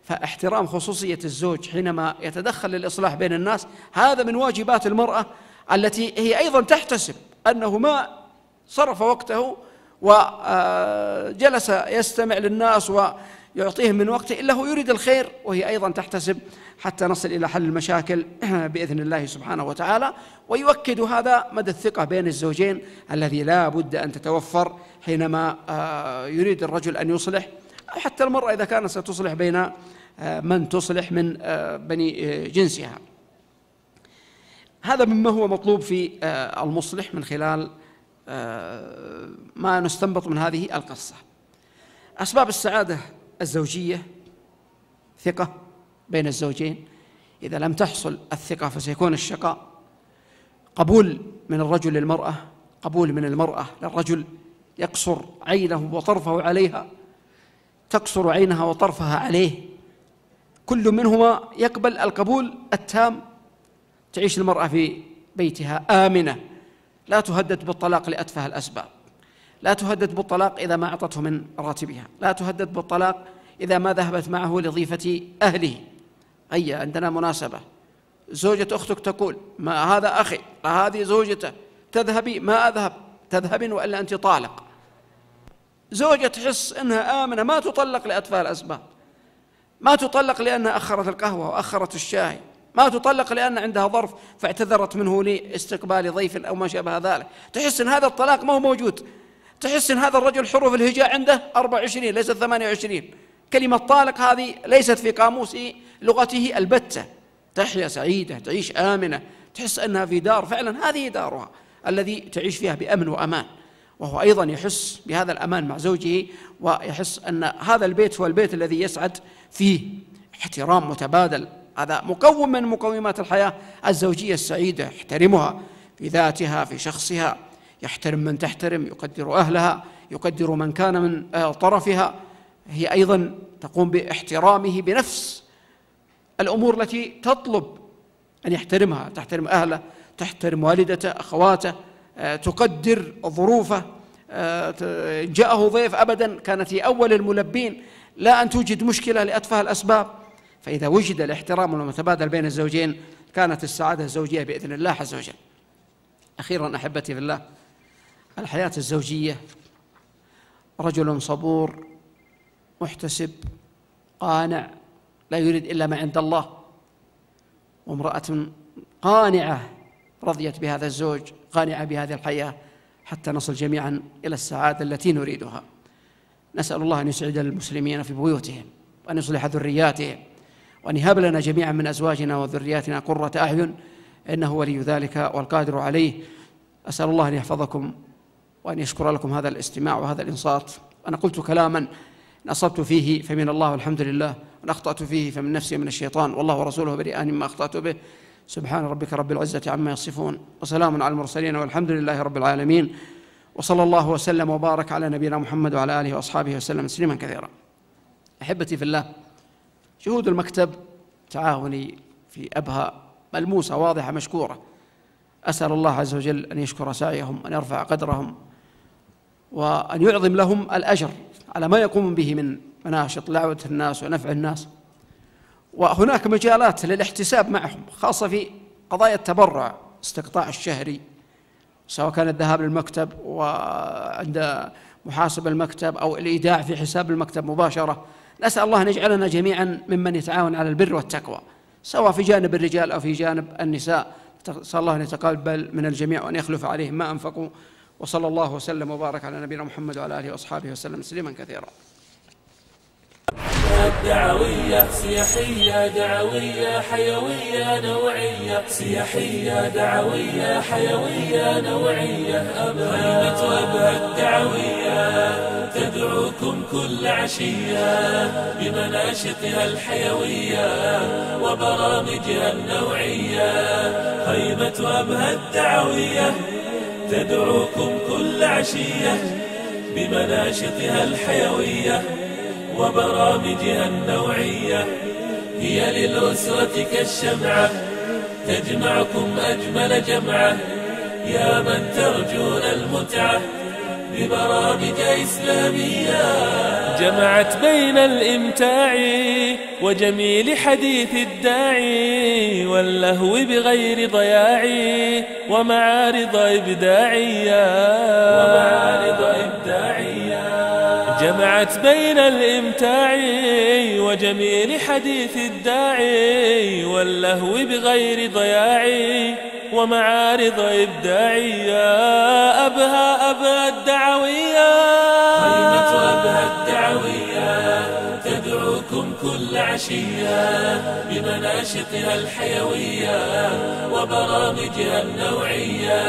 فاحترام خصوصية الزوج حينما يتدخل للإصلاح بين الناس هذا من واجبات المرأة، التي هي أيضا تحتسب أنه ما صرف وقته وجلس يستمع للناس ويعطيهم من وقته، إلا هو يريد الخير وهي أيضا تحتسب، حتى نصل إلى حل المشاكل بإذن الله سبحانه وتعالى. ويؤكد هذا مدى الثقة بين الزوجين الذي لا بد أن تتوفر حينما يريد الرجل أن يصلح، أو حتى المرأة إذا كانت ستصلح بين من تصلح من بني جنسها. هذا مما هو مطلوب في المصلح من خلال ما نستنبط من هذه القصة. أسباب السعادة الزوجية: ثقة بين الزوجين، إذا لم تحصل الثقة فسيكون الشقاء. قبول من الرجل للمرأة، قبول من المرأة للرجل، يقصر عينه وطرفه عليها، تقصر عينها وطرفها عليه، كل منهما يقبل القبول التام. تعيش المرأة في بيتها آمنة، لا تهدد بالطلاق لأتفه الأسباب، لا تهدد بالطلاق إذا ما أعطته من راتبها، لا تهدد بالطلاق إذا ما ذهبت معه لضيفة أهله. هيا عندنا مناسبة، زوجة أختك تقول ما هذا أخي، هذه زوجته، تذهبي؟ ما أذهب، تذهبين وإلا أنت طالق. زوجة تحس أنها آمنة، ما تطلق لأتفه الأسباب، ما تطلق لأنها أخرت القهوة وأخرت الشاي، ما تطلق لأن عندها ظرف فاعتذرت منه لاستقبال ضيف أو ما شابه ذلك. تحس أن هذا الطلاق ما هو موجود، تحس أن هذا الرجل حروف الهجاء عنده 24 ليست 28. كلمة طالق هذه ليست في قاموس لغته البتة. تحيا سعيدة، تعيش آمنة، تحس أنها في دار فعلا هذه دارها الذي تعيش فيها بأمن وأمان، وهو أيضا يحس بهذا الأمان مع زوجه، ويحس أن هذا البيت هو البيت الذي يسعد فيه. احترام متبادل، هذا مكون من مقومات الحياة الزوجية السعيدة. يحترمها في ذاتها، في شخصها، يحترم من تحترم، يقدر أهلها، يقدر من كان من طرفها، هي أيضا تقوم باحترامه بنفس الأمور التي تطلب أن يحترمها، تحترم أهله، تحترم والدته، أخواته، تقدر ظروفه. جاءه ضيف أبدا كانت هي أول الملبين، لا أن توجد مشكلة لأتفه الأسباب. فإذا وجد الاحترام المتبادل بين الزوجين كانت السعادة الزوجية بإذن الله عز وجل. أخيرا أحبتي في الله، الحياة الزوجية: رجل صبور محتسب قانع لا يريد إلا ما عند الله، وامرأة قانعة رضيت بهذا الزوج، قانعة بهذه الحياة، حتى نصل جميعا إلى السعادة التي نريدها. نسأل الله أن يسعد المسلمين في بيوتهم، وأن يصلح ذرياتهم، وأن يهب لنا جميعا من أزواجنا وذرياتنا قرة أعين، إنه ولي ذلك والقادر عليه. أسأل الله أن يحفظكم وأن يشكر لكم هذا الاستماع وهذا الإنصات. أنا قلت كلاما إن أصبت فيه فمن الله والحمد لله، وإن أخطأت فيه فمن نفسي ومن الشيطان، والله ورسوله بريئان مما أخطأت به. سبحان ربك رب العزة عما يصفون، وسلام على المرسلين، والحمد لله رب العالمين، وصلى الله وسلم وبارك على نبينا محمد وعلى آله وأصحابه وسلم تسليما كثيرا. أحبتي في الله، جهود المكتب تعاوني في أبها ملموسة واضحة مشكورة. أسأل الله عز وجل أن يشكر سعيهم، أن يرفع قدرهم، وأن يعظم لهم الأجر على ما يقومون به من مناشط دعوة الناس ونفع الناس. وهناك مجالات للاحتساب معهم، خاصة في قضايا التبرع، استقطاع الشهري، سواء كان الذهاب للمكتب وعند محاسب المكتب أو الإيداع في حساب المكتب مباشرة. نسأل الله أن يجعلنا جميعا ممن يتعاون على البر والتقوى، سواء في جانب الرجال أو في جانب النساء. نسأل الله أن يتقبل من الجميع وأن يخلف عليهم ما أنفقوا. وصلى الله وسلم وبارك على نبينا محمد وعلى آله وأصحابه وسلم تسليما كثيرا. دعوية سياحية دعوية حيوية نوعية، سياحية دعوية حيوية نوعية. خيمة أبها الدعوية تدعوكم كل عشية بمناشطها الحيوية وبرامجها النوعية. خيمة أبها الدعوية تدعوكم كل عشية بمناشطها الحيوية وبرامجها النوعية. هي للأسرة كالشمعة تجمعكم أجمل جمعة، يا من ترجون المتعة ببرامج إسلامية. جمعت بين الإمتاع وجميل حديث الداعي واللهو بغير ضياع ومعارض إبداعية. جمعت بين الإمتاع وجميل حديث الداعي واللهو بغير ضياع ومعارض إبداعية. أبهى الدعوية، خيمة أبهى الدعوية تدعوكم كل عشية بمناشطها الحيوية وبرامجها النوعية.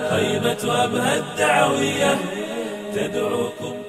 خيمة أبهى الدعوية تدعوكم